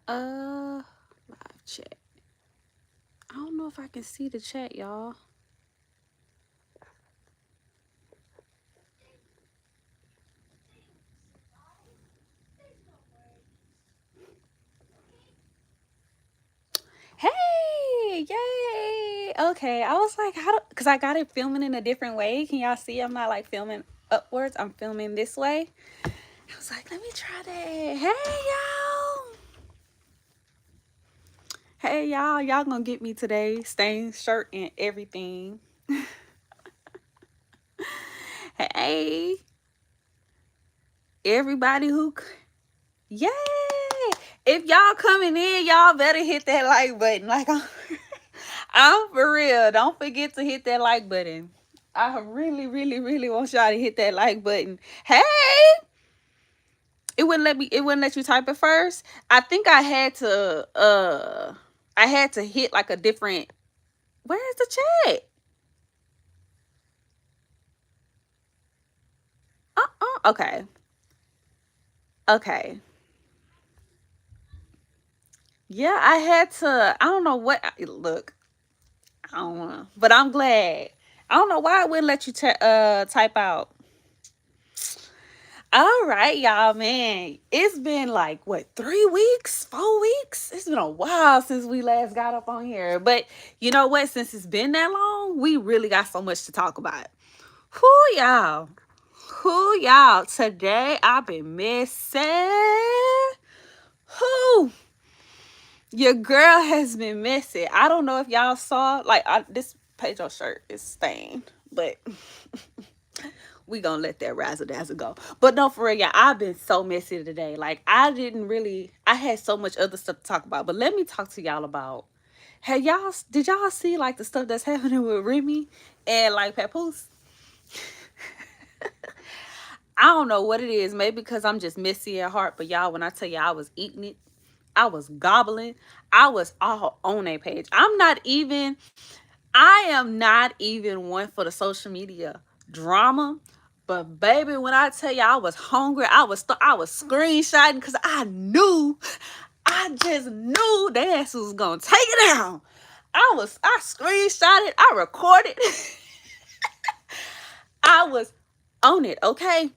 Live chat. I don't know if I can see the chat, y'all. Hey, yay. Okay, I was like, how do, because I got it filming in a different way. Can y'all see I'm not like filming upwards? I'm filming this way. I was like, let me try that. Hey, y'all. Hey, y'all. Y'all gonna get me today. Stained shirt and everything. Hey, everybody who, yay. If y'all coming in, y'all better hit that like button. Like, I'm for real. Don't forget to hit that like button. I really, really, really want y'all to hit that like button. Hey, it wouldn't let me. It wouldn't let you type it first. I think I had to. I had to hit like a different. Where's the chat? Okay. Okay. Yeah, I had to. I don't know what. Look, I don't know, but I'm glad. I don't know why it wouldn't let you type out. All right, y'all, man. It's been like what, 3 weeks, 4 weeks? It's been a while since we last got up on here. But you know what? Since it's been that long, we really got so much to talk about. Who y'all? Who y'all? Today I've been missing. Who? Your girl has been missing. I don't know if y'all saw, like, this Pedro shirt is stained, but we gonna let that razzle dazzle go. But no, for real, yeah, I've been so messy today. Like, I had so much other stuff to talk about. But let me talk to y'all about, hey, y'all, did y'all see like the stuff that's happening with Remy and like Papoose? I don't know what it is. Maybe because I'm just messy at heart. But y'all, when I tell you I was eating it, I was gobbling. I was all on that page. I am not even one for the social media drama. But baby, when I tell you I was hungry, I was screenshotting because I just knew the ass was gonna take it down. I screenshotted, I recorded, I was on it, okay?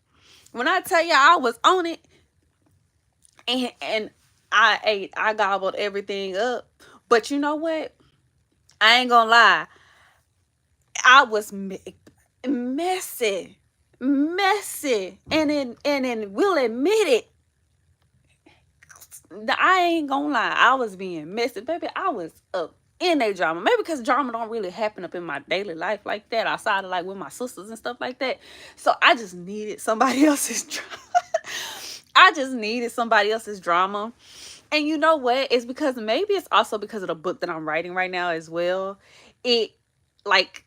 When I tell you I was on it, and I gobbled everything up. But you know what? I ain't gonna lie. I was messy, messy, and we'll admit it. I ain't gonna lie, I was being messy, baby. I was up in a drama. Maybe because drama don't really happen up in my daily life like that, outside of like with my sisters and stuff like that. So I just needed somebody else's drama. I just needed somebody else's drama. And you know what? It's because maybe it's also because of the book that I'm writing right now as well. It like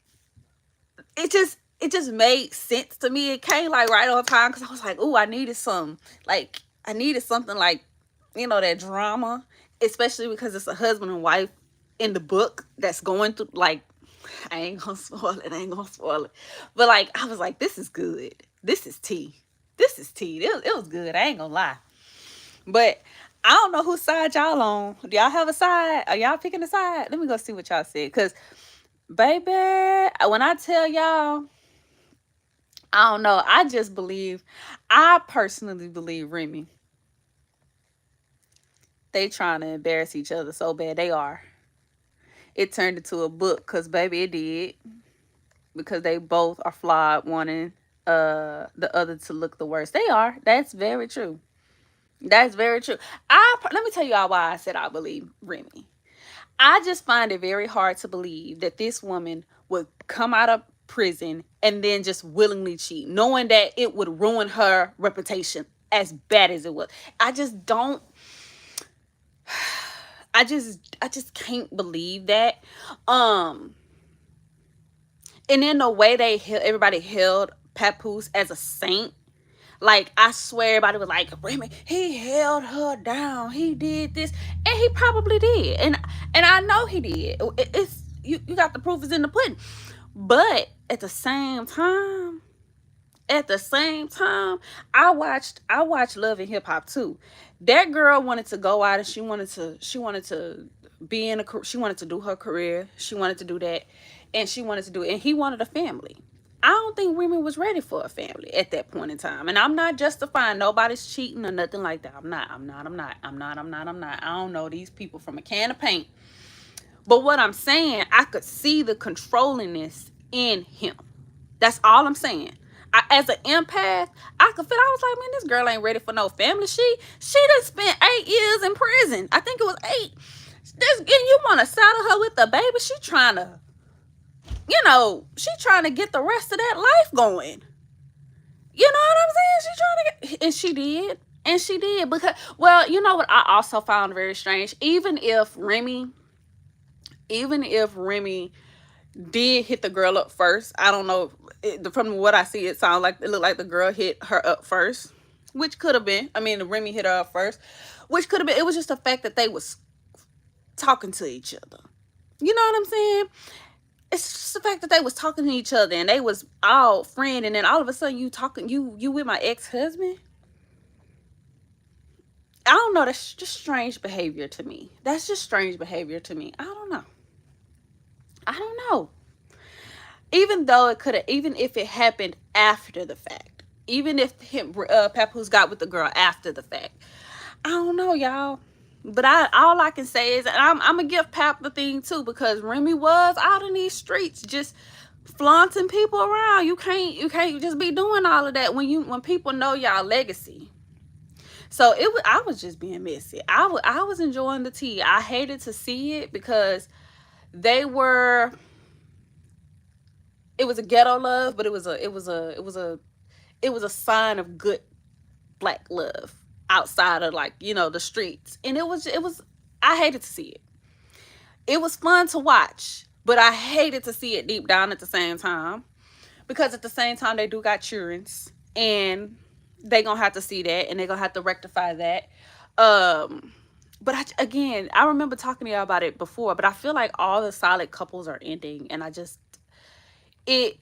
it just made sense to me. It came like right on time because I was like, oh, I needed something like, that drama, especially because it's a husband and wife in the book that's going through like, I ain't gonna spoil it, I ain't gonna spoil it. But like I was like, this is good. This is tea. This is tea. It was good. I ain't gonna lie. But I don't know whose side y'all on. Do y'all have a side? Are y'all picking a side? Let me go see what y'all said. Cause baby, when I tell y'all, I don't know. I personally believe Remy. They trying to embarrass each other so bad. They are. It turned into a book because baby, it did. Because they both are flawed, wanting the other to look the worst. They are. That's very true. That's very true. Let me tell y'all why I said I believe Remy. I just find it very hard to believe that this woman would come out of prison and then just willingly cheat, knowing that it would ruin her reputation as bad as it was. I just don't. I just can't believe that. Um, and then the way everybody held Papoose as a saint. Like, I swear everybody was like, Remy, he held her down. He did this. And he probably did. And I know he did. It's you got the proof is in the pudding. But at the same time, I watched Love and Hip Hop too. That girl wanted to go out and she wanted to be in she wanted to do her career. She wanted to do that, and she wanted to do it. And he wanted a family. I don't think Remy was ready for a family at that point in time. And I'm not justifying nobody's cheating or nothing like that. I'm not. I'm not. I'm not. I'm not. I'm not. I'm not. I don't know these people from a can of paint. But what I'm saying, I could see the controllingness in him. That's all I'm saying. As an empath, I could feel. I was like, man, this girl ain't ready for no family. She done spent 8 years in prison. I think it was 8. This, and you want to saddle her with the baby? She trying to get the rest of that life going. You know what I'm saying? She trying to get, and she did. And she did because, well, you know what I also found very strange. Even if Remy did hit the girl up first. I don't know. From what I see, it looked like the girl hit her up first, which could have been. I mean, Remy hit her up first, which could have been. It was just the fact that they was talking to each other. You know what I'm saying? It's just the fact that they was talking to each other and they was all friend, and then all of a sudden you with my ex-husband. I don't know. That's just strange behavior to me. That's just strange behavior to me. I don't know. I don't know. Even if it happened after the fact, even if Papoose got with the girl after the fact, I don't know, y'all. But all I can say is, and I'm gonna give Pap the thing too, because Remy was out in these streets just flaunting people around. You can't just be doing all of that when people know y'all legacy. So I was just being messy. I was enjoying the tea. I hated to see it because they were. It was a ghetto love, but it was a sign of good black love outside of, like, the streets. And it was I hated to see it. It was fun to watch, but I hated to see it deep down at the same time, because at the same time they do got childrens, and they gonna have to see that, and they gonna have to rectify that. But again, I remember talking to y'all about it before, but I feel like all the solid couples are ending, and it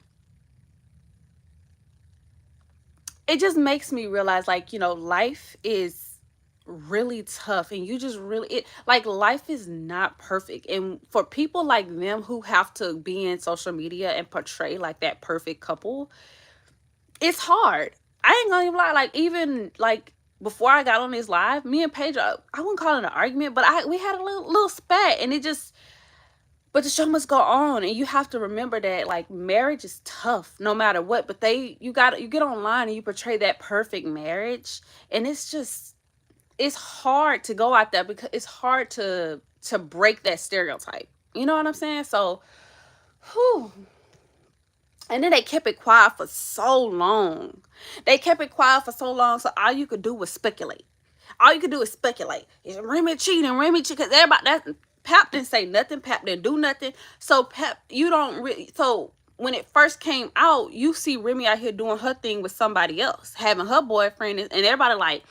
it just makes me realize, like, life is really tough, and you just really like, life is not perfect, and for people like them who have to be in social media and portray like that perfect couple, it's hard. I ain't gonna even lie. Like, even like before I got on this live, me and Pedro, I wouldn't call it an argument, but we had a little spat, and but the show must go on, and you have to remember that, like, marriage is tough no matter what. But you get online and you portray that perfect marriage, and it's hard to go out there, because it's hard to break that stereotype. You know what I'm saying? So, whew. And then they kept it quiet for so long. So all you could do was speculate. All you could do is speculate. Is Remy cheating? Remy cheating? Because everybody, Pap didn't say nothing. Pap didn't do nothing. So Pap, you don't really. So when it first came out, you see Remy out here doing her thing with somebody else, having her boyfriend, and everybody like,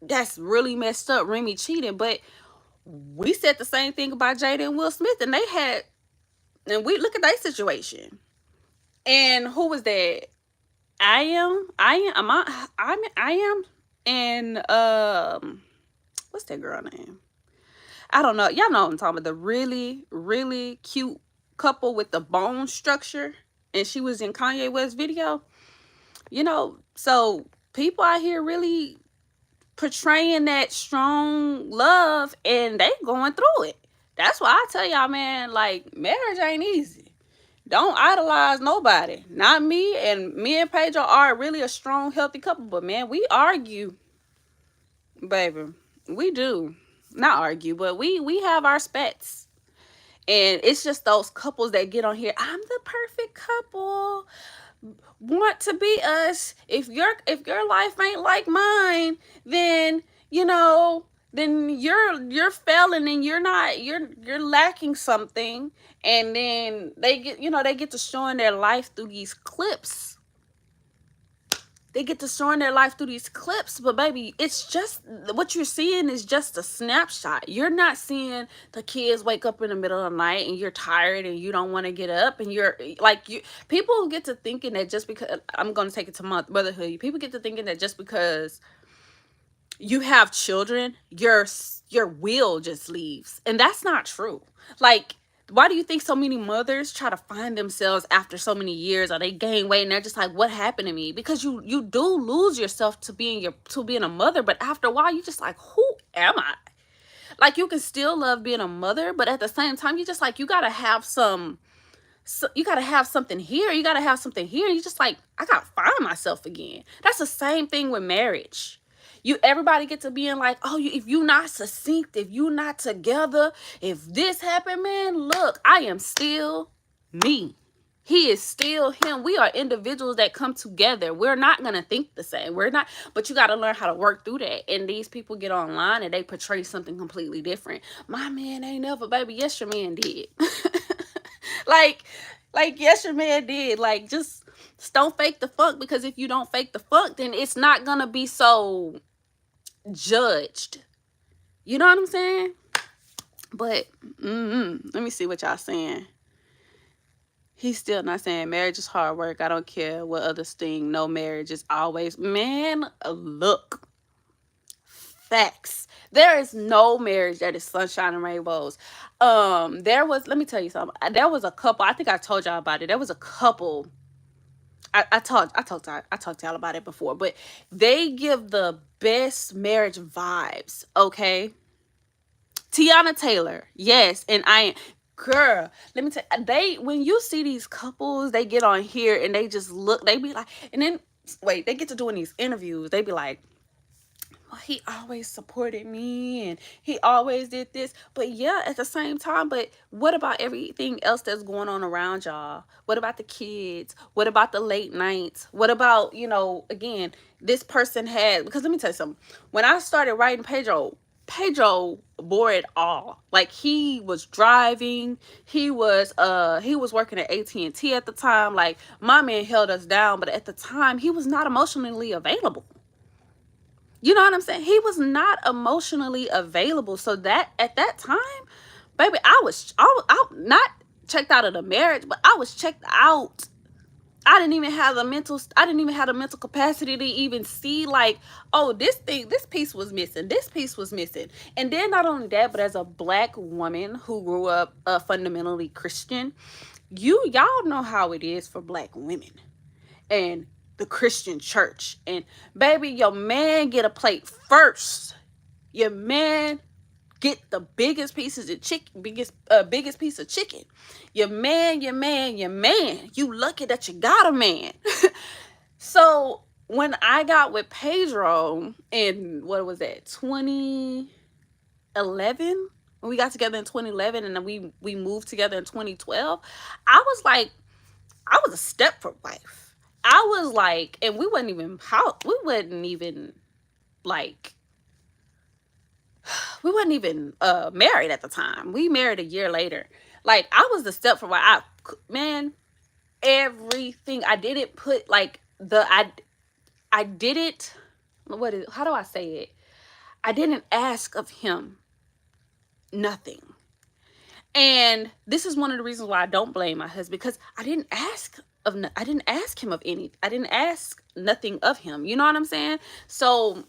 that's really messed up. Remy cheating. But we said the same thing about Jada and Will Smith, and we look at their situation. And who was that? I am, and what's that girl name? I don't know. Y'all know what I'm talking about. The really, really cute couple with the bone structure, and she was in Kanye West's video. So people out here really portraying that strong love, and they going through it. That's why I tell y'all, man, like, marriage ain't easy. Don't idolize nobody. Not me. And me and Pedro are really a strong, healthy couple. But, man, we argue, baby. We do. Not argue, but we have our spats. And it's just those couples that get on here. I'm the perfect couple. Want to be us. If your life ain't like mine, then then you're failing, and you're lacking something. And then they get to showing their life through these clips. But baby, it's just what you're seeing is just a snapshot. You're not seeing the kids wake up in the middle of the night and you're tired and you don't want to get up, and you're like, people get to thinking that just because, I'm going to take it to motherhood, people get to thinking that just because you have children, your will just leaves. And that's not true. Like, why do you think so many mothers try to find themselves after so many years, or they gain weight and they're just like, what happened to me? Because you do lose yourself to being a mother, but after a while you just like, who am I? Like, you can still love being a mother, but at the same time you just like, you gotta have some, so you gotta have something here, you gotta have something here. You just like, I gotta find myself again. That's the same thing with marriage. You everybody get to being like, oh, if you not succinct, if you not together, if this happened, man, look, I am still me. He is still him. We are individuals that come together. We're not gonna think the same. We're not, but you gotta learn how to work through that. And these people get online and they portray something completely different. My man ain't never, baby. Yes, your man did. like, yes, your man did. Like, just don't fake the funk, because if you don't fake the funk, then it's not gonna be so judged. You know what I'm saying? But let me see what y'all saying. He's still not saying marriage is hard work. I don't care what others think. No, marriage is always, man, look. Facts. There is no marriage that is sunshine and rainbows. Let me tell you something. There was a couple, I think I told y'all about it. There was a couple. I talked to y'all about it before, but they give the best marriage vibes, okay? Tiana Taylor, yes, and girl, let me tell you, when you see these couples, they get on here and they just look, they be like, and then wait, they get to doing these interviews, they be like, well, he always supported me and he always did this. But yeah, at the same time, but what about everything else that's going on around y'all? What about the kids? What about the late nights? What about, again, this person had, because let me tell you something. When I started writing Pedro bore it all. Like, he was driving, he was working at AT&T at the time. Like, my man held us down, but at the time he was not emotionally available. You know what I'm saying? He was not emotionally available. So that at that time, baby, I was not checked out of the marriage, but I was checked out. I didn't even have the mental capacity to even see, like, oh, this piece was missing. This piece was missing. And then not only that, but as a Black woman who grew up fundamentally Christian, y'all know how it is for Black women and the Christian church. And baby, your man get a plate first. Your man get the biggest pieces of chicken, biggest piece of chicken. Your man. You lucky that you got a man. So when I got with Pedro in, what was that, 2011? When we got together in 2011 and then we moved together in 2012, I was like, I was a Stepford wife. I was like, and we wasn't even like, we wasn't even married at the time. We married a year later. Like, I was the Stepford wife. Man, everything. I didn't put like I didn't, how do I say it? I didn't ask of him nothing. And this is one of the reasons why I don't blame my husband, because I didn't ask him of any. I didn't ask nothing of him. You know what I'm saying? So,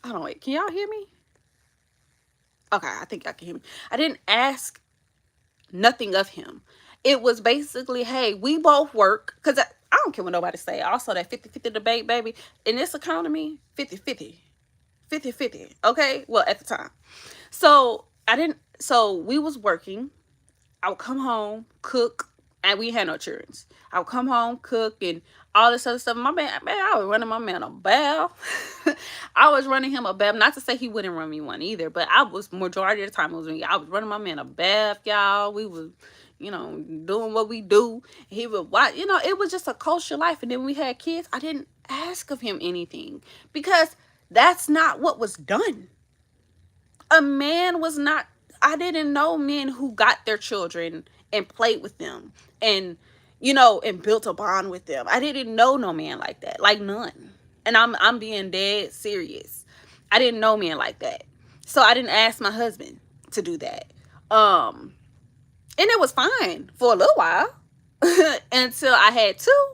hold on, wait. Can y'all hear me? Okay, I think y'all can hear me. I didn't ask nothing of him. It was basically, hey, we both work, because I don't care what nobody say. Also, that 50-50 debate, baby, in this economy, 50-50. 50-50. Okay? Well, at the time. So, we was working. I would come home, cook, and we had no children. I would come home, cook, and all this other stuff. My man, I was running my man a bath. I was running him a bath. Not to say he wouldn't run me one either, but majority of the time it was me. I was running my man a bath, y'all. We was, doing what we do. He would watch, it was just a kosher life. And then we had kids. I didn't ask of him anything, because that's not what was done. A man was not, I didn't know men who got their children and played with them and, and built a bond with them. I didn't know no man like that, like none. And I'm being dead serious. I didn't know men like that. So I didn't ask my husband to do that. And it was fine for a little while until I had two.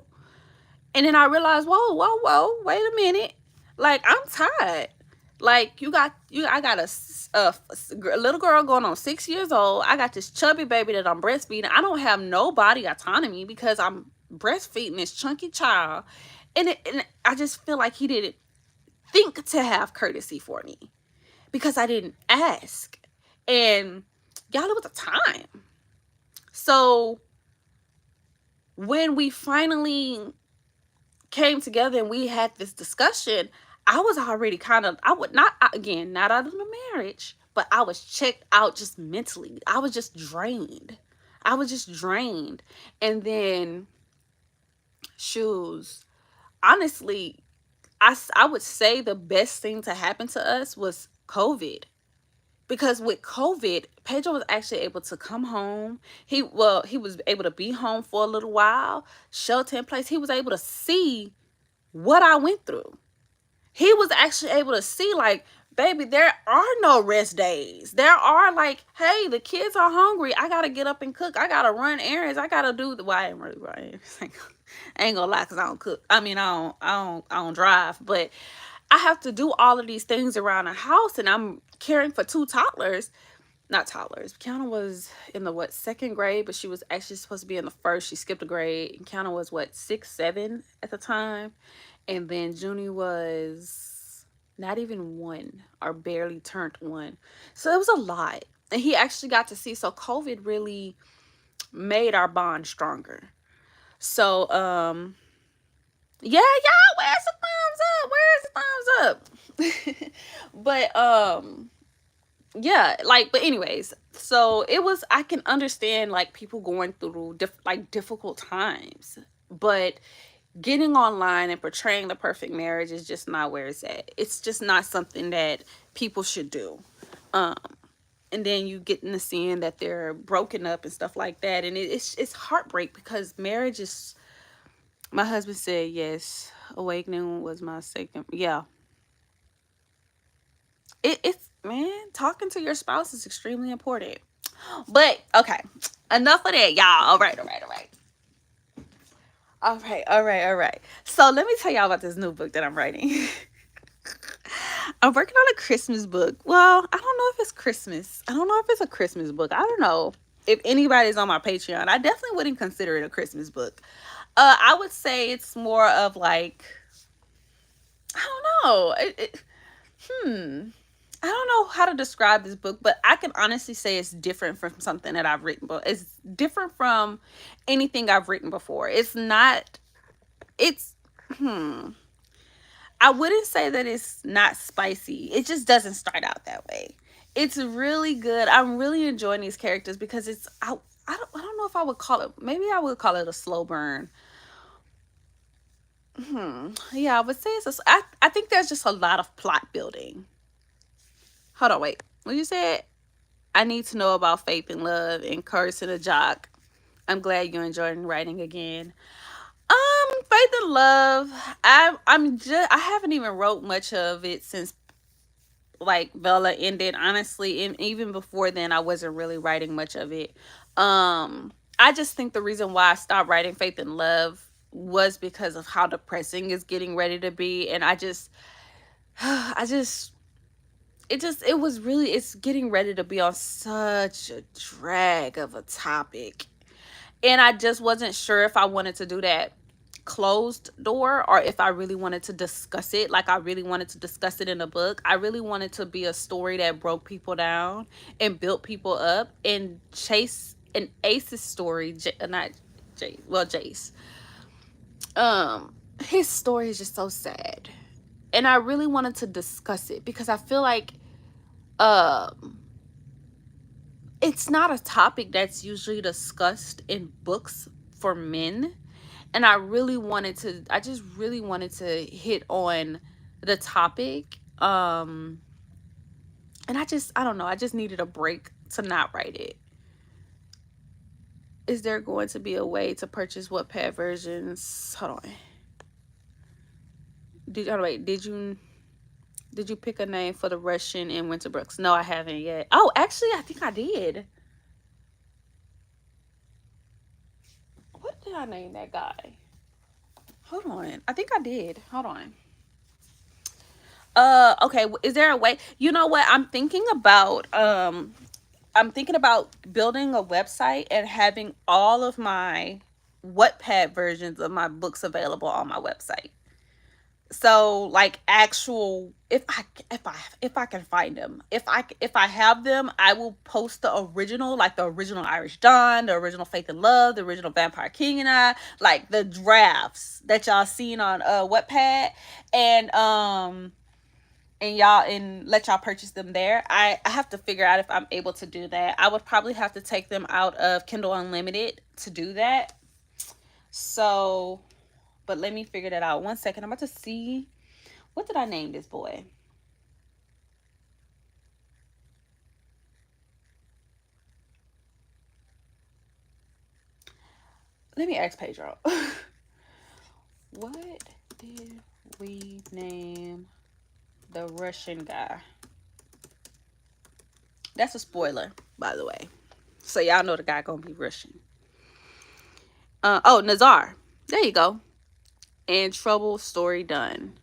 And then I realized, whoa, wait a minute. Like, I'm tired. Like, I got a little girl going on 6 years old. I got this chubby baby that I'm breastfeeding. I don't have no body autonomy because I'm breastfeeding this chunky child, and I just feel like he didn't think to have courtesy for me because I didn't ask. And y'all, it was a time. So when we finally came together and we had this discussion, I was already kind of, I would not, again, not out of the marriage, but I was checked out just mentally. I was just drained. I was just drained. And then, shoes, honestly, I would say the best thing to happen to us was COVID. Because with COVID, Pedro was actually able to come home. He was able to be home for a little while, shelter in place. He was able to see what I went through. He was actually able to see, like, baby, there are no rest days. There are, like, hey, the kids are hungry. I gotta get up and cook. I gotta run errands. I gotta do the, well, I ain't really running. I ain't gonna lie, because I don't cook. I mean, I don't drive, but I have to do all of these things around the house, and I'm caring for two toddlers. Not toddlers. Kiana was in the second grade, but she was actually supposed to be in the first. She skipped a grade. And Kiana was 6, 7 at the time, and then Junie was not even 1 or barely turned 1. So it was a lot, and he actually got to see. So COVID really made our bond stronger. So yeah, y'all, where's the thumbs up? Where's the thumbs up? But yeah, like, but anyways, so it was, I can understand like people going through difficult times, but getting online and portraying the perfect marriage is just not where it's at. It's just not something that people should do. um and then you get into seeing that they're broken up and stuff like that, and it's heartbreak, because marriage is, my husband said, yes, awakening was my second. Yeah, it's, man, talking to your spouse is extremely important. But okay, enough of that, y'all. All right. So let me tell y'all about this new book that I'm writing. I'm working on a Christmas book. Well, I don't know if it's Christmas. I don't know if it's a Christmas book. I don't know if anybody's on my Patreon. I definitely wouldn't consider it a Christmas book. I would say it's more of like, I don't know. I don't know how to describe this book, but I can honestly say it's different from something that I've written. But it's different from anything I've written before. It's not. It's I wouldn't say that it's not spicy. It just doesn't start out that way. It's really good. I'm really enjoying these characters because it's, I don't know if I would call it, maybe I would call it a slow burn. Yeah, I would say I think there's just a lot of plot building. Hold on, wait. What you said? I need to know about faith and love and courage and a jock. I'm glad you're enjoying writing again. Faith and love. I haven't even wrote much of it since like Vella ended, honestly, and even before then I wasn't really writing much of it. I just think the reason why I stopped writing Faith and Love was because of how depressing it's getting ready to be, and I just I just it was really, it's getting ready to be on such a drag of a topic, and I just wasn't sure if I wanted to do that closed door or if I really wanted to discuss it. Like, I really wanted to discuss it in a book. I really wanted to be a story that broke people down and built people up. And Chase and Ace's story, not Jace, well, Jace, his story is just so sad, and I really wanted to discuss it because I feel like um it's not a topic that's usually discussed in books for men, and I just really wanted to hit on the topic. And I don't know, I just needed a break to not write it. Is there going to be a way to purchase Wattpad versions? Hold on. Did you pick a name for the Russian in Winterbrooks? No, I haven't yet. Oh, actually, I think I did. What did I name that guy? Hold on. I think I did. Hold on. Okay, is there a way? You know what? I'm thinking about building a website and having all of my Wattpad versions of my books available on my website. So like actual, if I can find them, if I have them, I will post the original, like the original Irish Dawn, the original Faith and Love, the original Vampire King and I, like the drafts that y'all seen on Wattpad, and and let y'all purchase them there. I have to figure out if I'm able to do that. I would probably have to take them out of Kindle Unlimited to do that. So, but let me figure that out. One second. I'm about to see, what did I name this boy? Let me ask Pedro. What did we name the Russian guy? That's a spoiler, by the way. So y'all know the guy gonna be Russian. Oh, Nazar. There you go. And Trouble Story Done.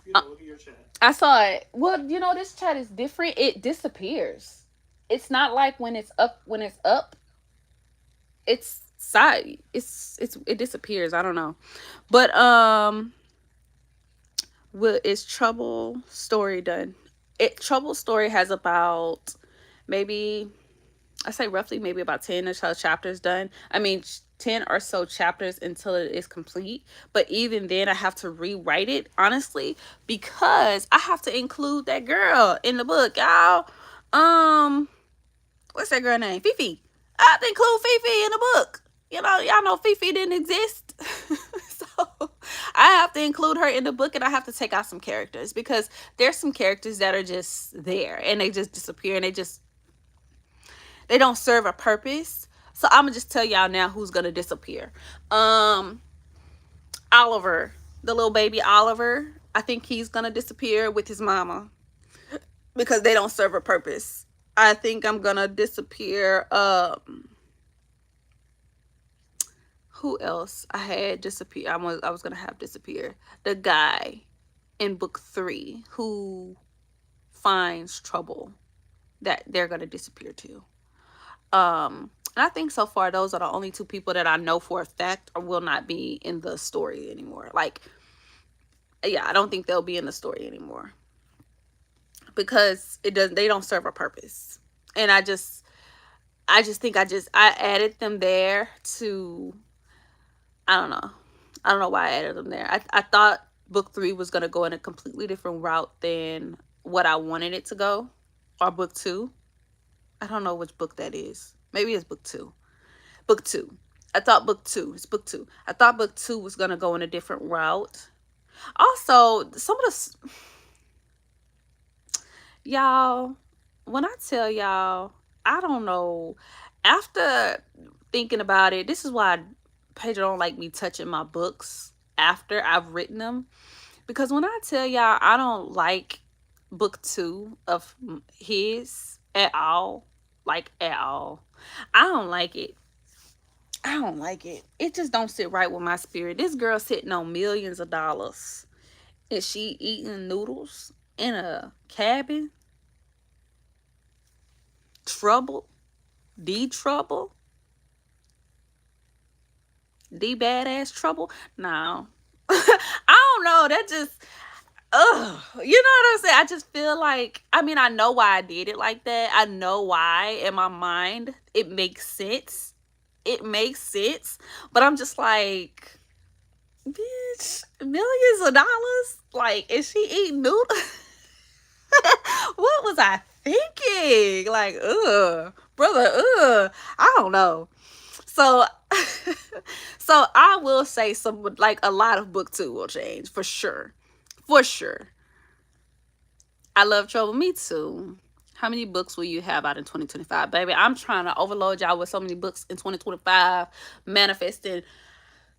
Look at your chat. I saw it. Well, this chat is different. It disappears. It's not like when it's up. When it's up, it's side. It disappears. I don't know, but is Trouble Story Done? Trouble Story has about, maybe, I say roughly maybe about 10 or so chapters done. I mean, 10 or so chapters until it is complete. But even then, I have to rewrite it, honestly, because I have to include that girl in the book, y'all. What's that girl name? Fifi. I have to include Fifi in the book. Y'all know Fifi didn't exist. So I have to include her in the book, and I have to take out some characters because there's some characters that are just there and they just disappear, and they don't serve a purpose. So I'm gonna just tell y'all now who's gonna disappear. Oliver, the little baby Oliver, I think he's gonna disappear with his mama because they don't serve a purpose. I think I'm gonna disappear. Who else I had disappear? I was gonna have disappear the guy in book 3 who finds trouble, that they're gonna disappear too. And I think so far those are the only 2 people that I know for a fact or will not be in the story anymore. Like, yeah, I don't think they'll be in the story anymore because they don't serve a purpose. And I added them there to, I don't know. I don't know why I added them there. I thought book 3 was going to go in a completely different route than what I wanted it to go, or book 2. I don't know which book that is. Maybe it's book 2. Book 2. I thought book 2. It's book 2. I thought book 2 was going to go in a different route. Also, some of the, y'all, when I tell y'all, I don't know. After thinking about it, this is why Pedro don't like me touching my books after I've written them. Because when I tell y'all I don't like book 2 of his at all, like at all, I don't like it. I don't like it. It just don't sit right with my spirit. This girl sitting on millions of dollars and she eating noodles in a cabin. Trouble. Trouble. Badass trouble. No. I don't know. That just, ugh. You know what I'm saying? I just feel like, I mean, I know why I did it like that. I know why in my mind. It makes sense. It makes sense. But I'm just like, bitch, millions of dollars? Like, is she eating noodles? What was I thinking? Like, brother, I don't know. So, so I will say like a lot of book 2 will change for sure, for sure. I love trouble. Me too. How many books will you have out in 2025, baby? I'm trying to overload y'all with so many books in 2025, manifesting.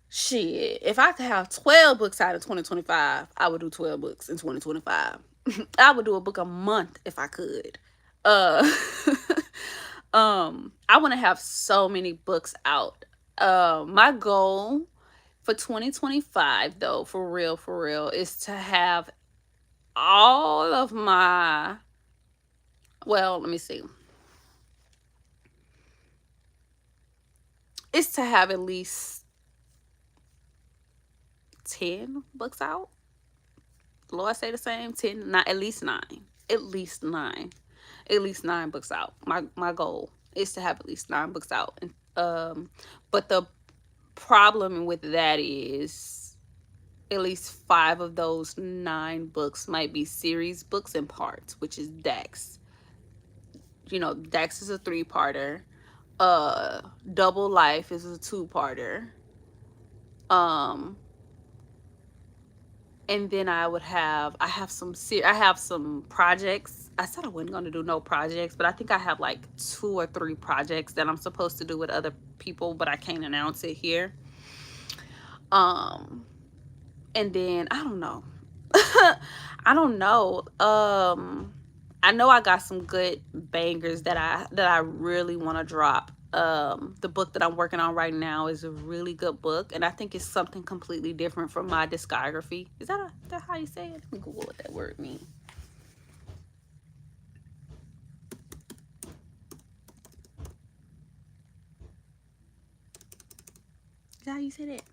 Shit, if I could have 12 books out in 2025, I would do 12 books in 2025. I would do a book a month if I could. Uh I want to have so many books out. My goal for 2025 though, for real, is to have all of my, well, let me see. It's to have at least 10 books out. Lord say the same, 10, not at least 9. At least 9. At least 9 books out. My goal is to have at least 9 books out. And but the problem with that is at least 5 of those 9 books might be series books in parts, which is Dax. You know, Dax is a 3-parter. Double Life is a 2-parter. And then I have some projects. I said I wasn't going to do no projects, but I think I have like 2 or 3 projects that I'm supposed to do with other people, but I can't announce it here. um and then I don't know. I don't know. I know I got some good bangers that I really want to drop. The book that I'm working on right now is a really good book, and I think it's something completely different from my discography. Is that how you say it? Let me Google what that word means. Is that how you say that?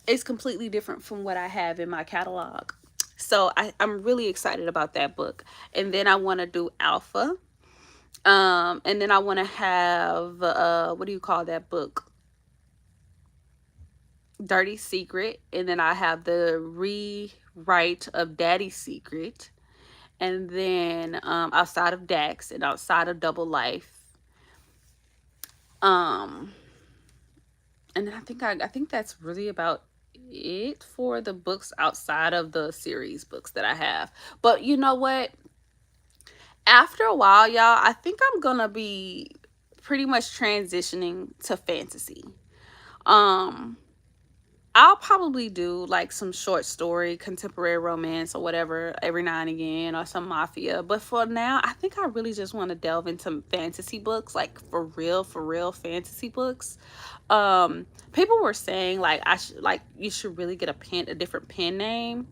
It's completely different from what I have in my catalog. So I'm really excited about that book. And then I want to do Alpha. And then I want to have what do you call that book? Dirty Secret. And then I have the rewrite of Daddy's Secret. And then outside of Dax and outside of Double Life. Um and then I think that's really about it for the books outside of the series books that I have. But you know what? After a while, y'all, I think I'm gonna be pretty much transitioning to fantasy. Um, I'll probably do like some short story, contemporary romance, or whatever every now and again, or some mafia. But for now, I think I really just want to delve into fantasy books, like for real fantasy books. People were saying like you should really get a different pen name.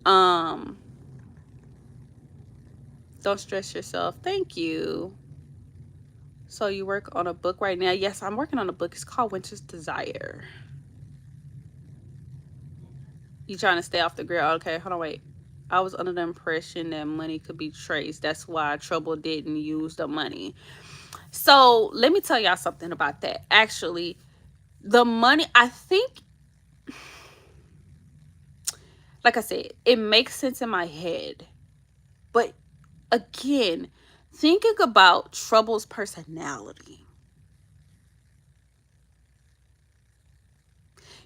Um, don't stress yourself. Thank you. So you work on a book right now? Yes, I'm working on a book. It's called Winter's Desire. You trying to stay off the grid? Okay, hold on, wait. I was under the impression that money could be traced. That's why Trouble didn't use the money. So let me tell y'all something about that. Actually, the money, I think, like I said, it makes sense in my head. But again, thinking about Trouble's personality.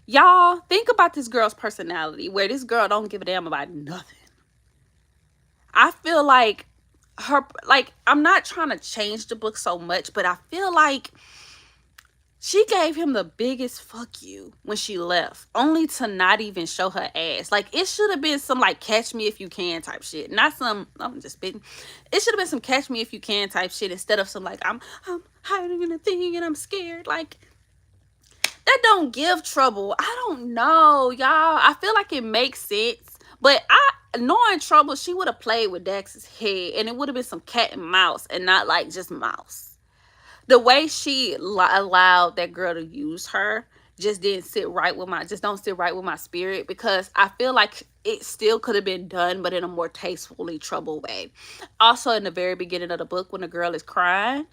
Y'all, think about this girl's personality, where this girl don't give a damn about nothing. I feel like I'm not trying to change the book so much, but I feel like she gave him the biggest fuck you when she left, only to not even show her ass. Like, it should have been some like Catch Me If You Can type shit, not some, I'm just spitting. It should have been some Catch Me If You Can type shit instead of some like I'm hiding in a thing and I'm scared. Like, that don't give Trouble. I don't know, y'all. I feel like it makes sense, but knowing Trouble, she would have played with Dax's head, and it would have been some cat and mouse, and not like just mouse. The way she allowed that girl to use her just didn't sit right with my, just don't sit right with my spirit, because I feel like it still could have been done, but in a more tastefully Trouble way. Also, in the very beginning of the book, when the girl is crying,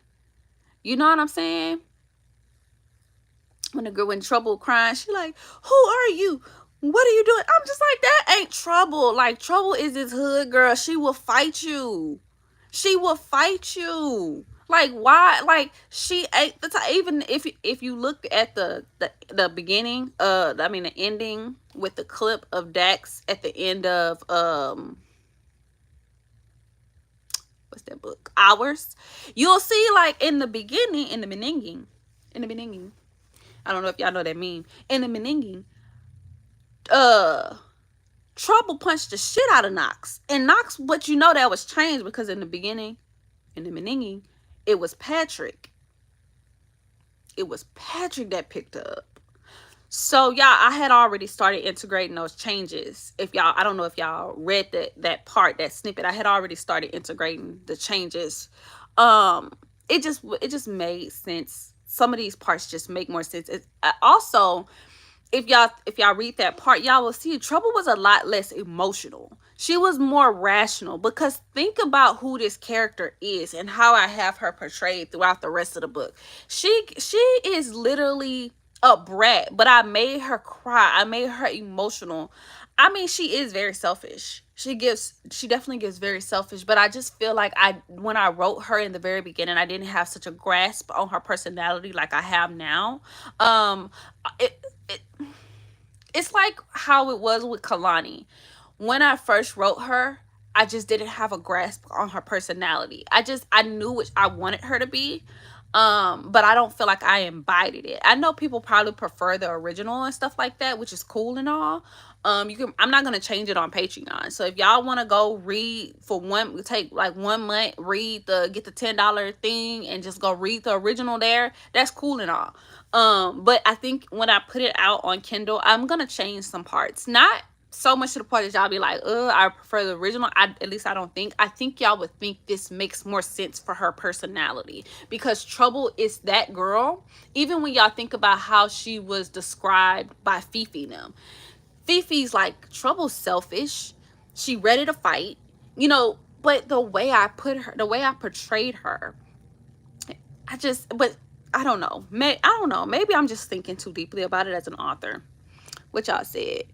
you know what I'm saying? When the girl in Trouble crying, she like, who are you? What are you doing? I'm just like, that ain't Trouble. Like, Trouble is this hood girl. She will fight you. She will fight you. Like, why? Like, she ain't the type. Even if you look at the beginning, I mean the ending with the clip of Dax at the end of what's that book? Hours. You'll see, like, in the beginning, in the beginning. I don't know if y'all know that meme. In the beginning, Trouble punched the shit out of Knox. And Knox, but you know that was changed, because in the beginning, it was Patrick. It was Patrick that picked her up. So y'all, I had already started integrating those changes. If y'all, I don't know if y'all read that part, that snippet. I had already started integrating the changes. Um, it just made sense. Some of these parts just make more sense. Also, if y'all read that part, y'all will see Trouble was a lot less emotional. She was more rational, because think about who this character is and how I have her portrayed throughout the rest of the book. She is literally a brat, but I made her cry. I made her emotional. I mean, she is very selfish. She definitely gives very selfish, but I just feel like when I wrote her in the very beginning, I didn't have such a grasp on her personality like I have now. Um it it's like how it was with Kalani. When I first wrote her, I just didn't have a grasp on her personality. I knew which I wanted her to be. But I don't feel like I embodied it. I know people probably prefer the original and stuff like that, which is cool and all. You can I'm not gonna change it on Patreon. So if y'all wanna go read for take like 1 month, read get the $10 thing and just go read the original there, that's cool and all. But I think when I put it out on Kindle, I'm gonna change some parts. Not so much to the point that y'all be like, I prefer the original. At least I don't think. I think y'all would think this makes more sense for her personality, because Trouble is that girl. Even when y'all think about how she was described by Fifi them. Fifi's like, Trouble's selfish. She ready to fight, but the way I portrayed her, but I don't know. I don't know. Maybe I'm just thinking too deeply about it as an author. What y'all said.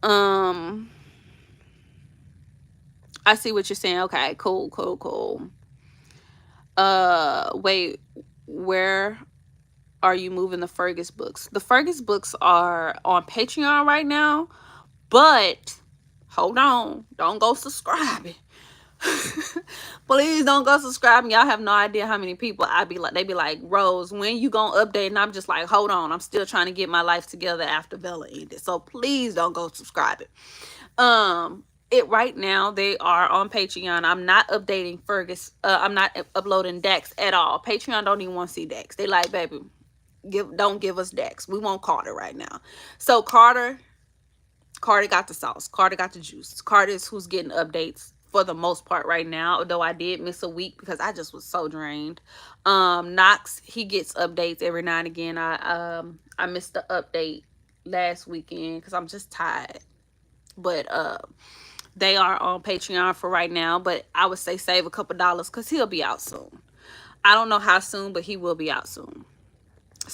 Um, I see what you're saying. Okay, cool, cool, cool. Wait, where are you moving the Fergus books? The Fergus books are on Patreon right now, but hold on, don't go subscribing. Please don't go subscribing. Y'all have no idea how many people they be like, Rose, when you gonna update? And I'm just like, hold on, I'm still trying to get my life together after Vella ended. So please don't go subscribing. It right now they are on Patreon. I'm not updating Fergus. I'm not uploading Dax at all. Patreon don't even want to see Dax. They like, baby, don't give us Dax. We want Carter right now. So Carter got the sauce. Carter got the juice. Carter is who's getting updates for the most part right now, although I did miss a week because I just was so drained. Knox, he gets updates every now and again. I missed the update last weekend because I'm just tired. But they are on Patreon for right now, but I would say save a couple dollars because he'll be out soon. I don't know how soon, but he will be out soon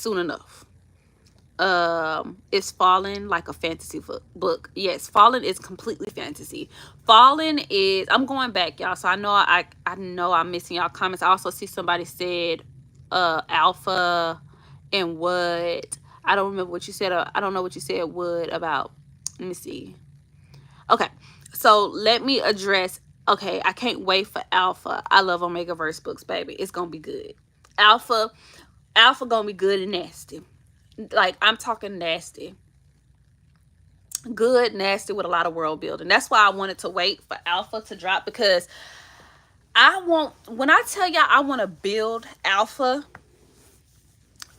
enough. Is Fallen like a fantasy book? Yes, Fallen is completely fantasy. Fallen is, I'm going back, y'all, so I know I'm missing y'all comments. I also see somebody said Alpha and Wood. I don't remember what you said. I don't know what you said, Wood, about. Let me see. Okay, so let me address. Okay, I can't wait for Alpha. I love Omega Verse books, baby. It's gonna be good. Alpha gonna be good and nasty. Like, I'm talking nasty. Good, nasty, with a lot of world building. That's why I wanted to wait for Alpha to drop, because when I tell y'all I want to build Alpha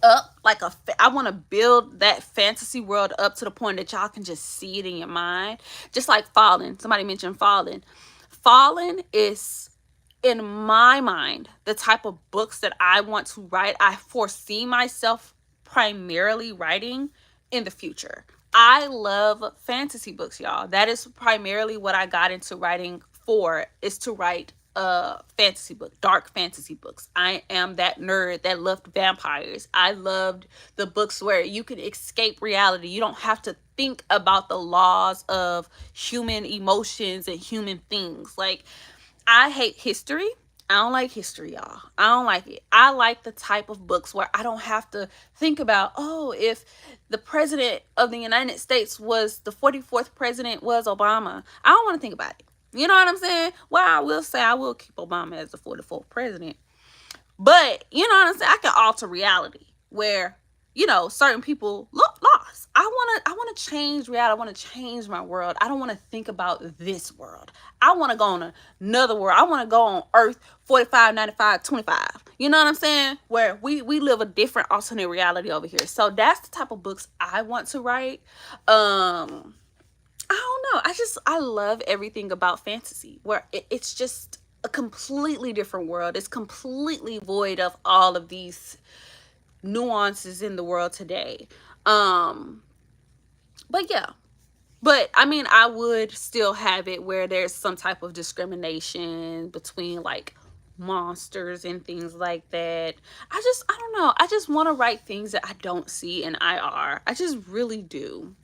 up like I want to build that fantasy world up to the point that y'all can just see it in your mind, just like Fallen. Somebody mentioned Fallen. Fallen is, in my mind, the type of books that I want to write. I foresee myself primarily writing in the future. I love fantasy books, y'all. That is primarily what I got into writing for, is to write fantasy book, dark fantasy books. I am that nerd that loved vampires. I loved the books where you can escape reality. You don't have to think about the laws of human emotions and human things. Like, I hate history. I don't like history, y'all. I don't like it. I like the type of books where I don't have to think about, oh, if the president of the United States was, the 44th president was Obama. I don't want to think about it. You know what I'm saying? Well, I will say I will keep Obama as the 44th president. But, you know what I'm saying? I can alter reality where, certain people look lost. I want to change reality. I want to change my world. I don't want to think about this world. I want to go on another world. I want to go on Earth 45, 95, 25. You know what I'm saying? Where we live a different alternate reality over here. So that's the type of books I want to write. I don't know. I love everything about fantasy where it's just a completely different world. It's completely void of all of these nuances in the world today. Um, but yeah. But I mean, I would still have it where there's some type of discrimination between like monsters and things like that. I don't know. I just want to write things that I don't see in IR. I just really do.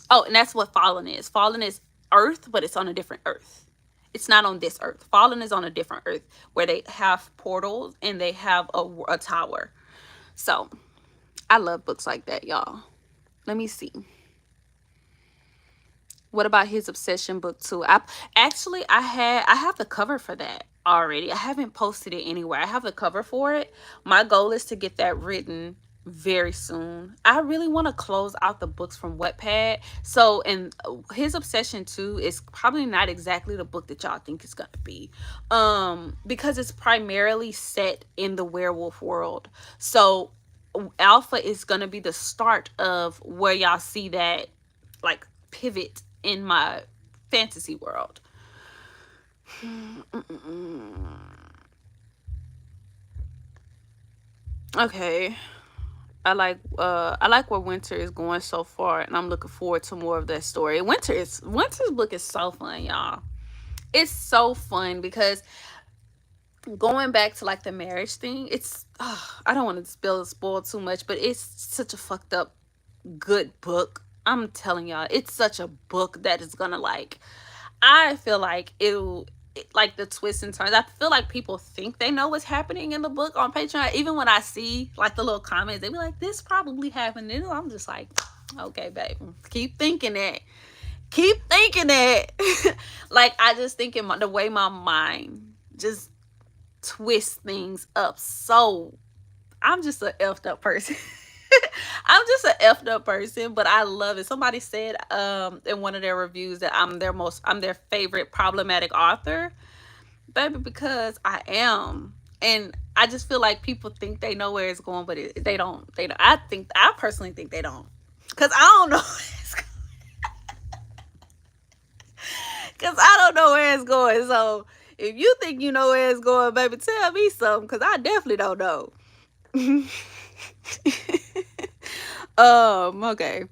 Oh, and that's what Fallen is. Fallen is Earth, but it's on a different Earth. It's not on this Earth. Fallen is on a different Earth where they have portals and they have a tower. So I love books like that, y'all. Let me see. What about his obsession book too? I have the cover for that already. I haven't posted it anywhere. I have the cover for it. My goal is to get that written very soon. I really want to close out the books from Wattpad. So, and his obsession too is probably not exactly the book that y'all think it's gonna be, because it's primarily set in the werewolf world. So, Alpha is gonna be the start of where y'all see that like pivot in my fantasy world. Okay. I like where Winter is going so far, and I'm looking forward to more of that story. Winter's book is so fun, y'all. It's so fun because going back to like the marriage thing, I don't want to spoil too much, but it's such a fucked up good book. I'm telling y'all, it's such a book that is gonna like, I feel like like the twists and turns. I feel like people think they know what's happening in the book on Patreon. Even when I see like the little comments, they be like, "This probably happened." And I'm just like, "Okay, babe, keep thinking that. Keep thinking that." Like I just think the way my mind just twists things up. So I'm just a effed up person. I'm just an effed up person, but I love it. Somebody said in one of their reviews that I'm their favorite problematic author, baby, because I am. And I just feel like people think they know where it's going, but they don't. They don't. I personally think they don't, cause I don't know. Cause I don't know where it's going. So if you think you know where it's going, baby, tell me something, cause I definitely don't know. Okay.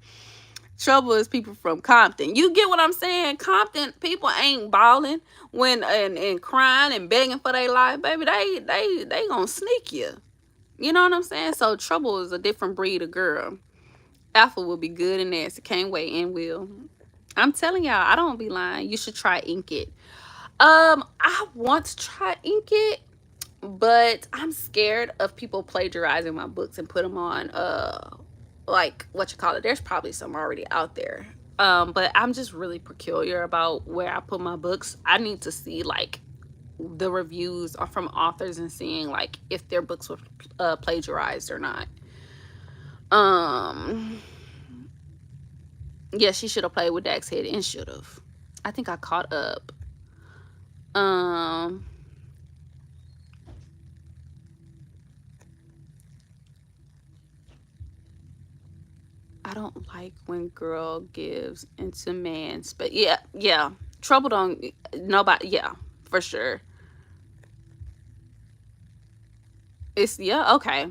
Trouble is people from Compton. You get what I'm saying? Compton people ain't balling when and crying and begging for their life, baby. They gonna sneak you. You know what I'm saying? So Trouble is a different breed of girl. Alpha will be good and nasty. Can't wait and will. I'm telling y'all, I don't be lying. You should try Ink It. I want to try Ink It, but I'm scared of people plagiarizing my books and put them on like what you call it. There's probably some already out there. But I'm just really peculiar about where I put my books. I need to see like the reviews are from authors and seeing like if their books were plagiarized or not. Um yeah, she should have played with Dax Head and should have. I think I caught up. Um I don't like when girl gives into man's, but yeah. Trouble don't nobody, yeah, for sure. It's yeah, okay.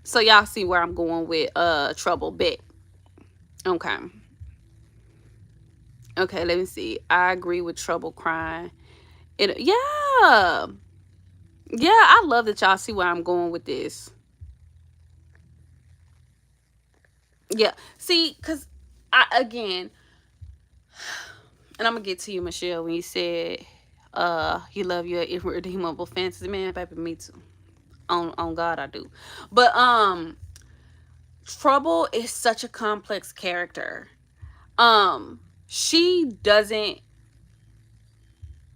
So y'all see where I'm going with Trouble bit. Okay. Okay, let me see. I agree with Trouble crying. Yeah. Yeah, I love that y'all see where I'm going with this. Yeah. See, cause again, and I'm gonna get to you, Michelle, when you said you love your irredeemable fantasy man, baby, me too. On God I do. But Trouble is such a complex character. She doesn't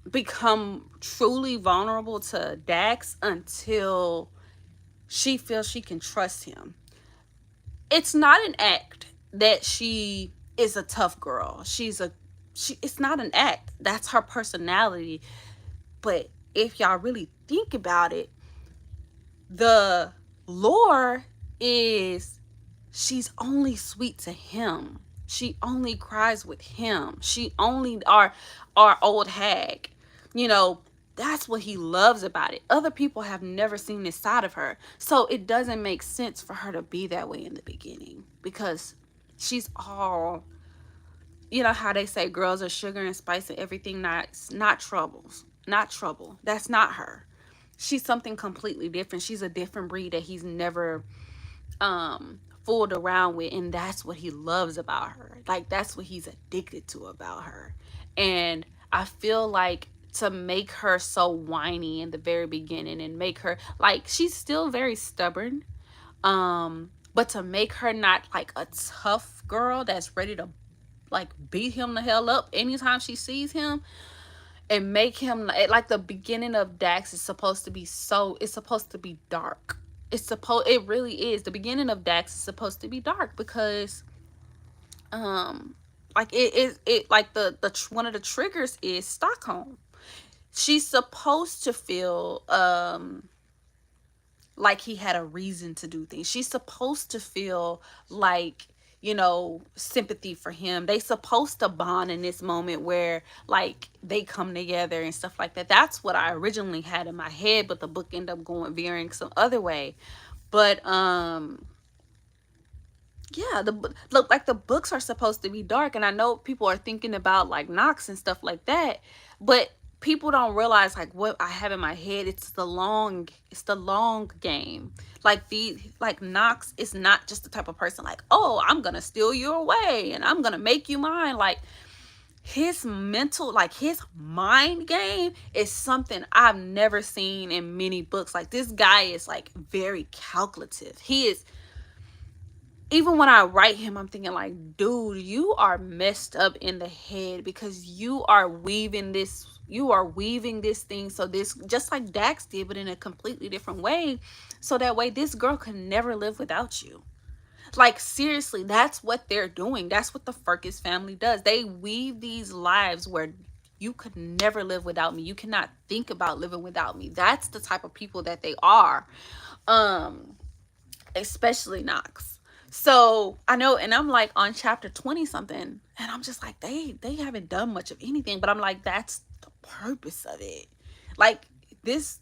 become truly vulnerable to Dax until she feels she can trust him. it's not an act that she is a tough girl. It's not an act. That's her personality. But if y'all really think about it, the lore is she's only sweet to him. She only cries with him. She only our old hag. You know, that's what he loves about it. Other people have never seen this side of her. So it doesn't make sense for her to be that way in the beginning because she's all, you know how they say girls are sugar and spice and everything, not troubles. Not trouble. That's not her. She's something completely different. She's a different breed that he's never fooled around with, and that's what he loves about her. Like that's what he's addicted to about her. And I feel like to make her so whiny in the very beginning and make her like she's still very stubborn, but to make her not like a tough girl that's ready to like beat him the hell up anytime she sees him, and make him like the beginning of Dax is supposed to be so, it's supposed to be dark. It really is. The beginning of Dax is supposed to be dark because like it like the one of the triggers is Stockholm. She's supposed to feel like he had a reason to do things. She's supposed to feel like, you know, sympathy for him. They supposed to bond in this moment where like they come together and stuff like that. That's what I originally had in my head, but the book ended up going veering some other way. But yeah, look, like the books are supposed to be dark, and I know people are thinking about like Knox and stuff like that, but people don't realize like what I have in my head. It's the long game. Like like Knox is not just the type of person like, oh, I'm gonna steal you away and I'm gonna make you mine. Like his mental, like his mind game is something I've never seen in many books. Like this guy is like very calculative. He is, even when I write him, I'm thinking like, dude, you are messed up in the head because you are weaving this thing so this, just like Dax did, but in a completely different way. So that way this girl can never live without you. Like seriously, that's what they're doing. That's what the Furcus family does. They weave these lives where you could never live without me. You cannot think about living without me. That's the type of people that they are. Especially Knox. So I know, and I'm like on chapter 20 something, and I'm just like, they haven't done much of anything, but I'm like, that's the purpose of it. Like these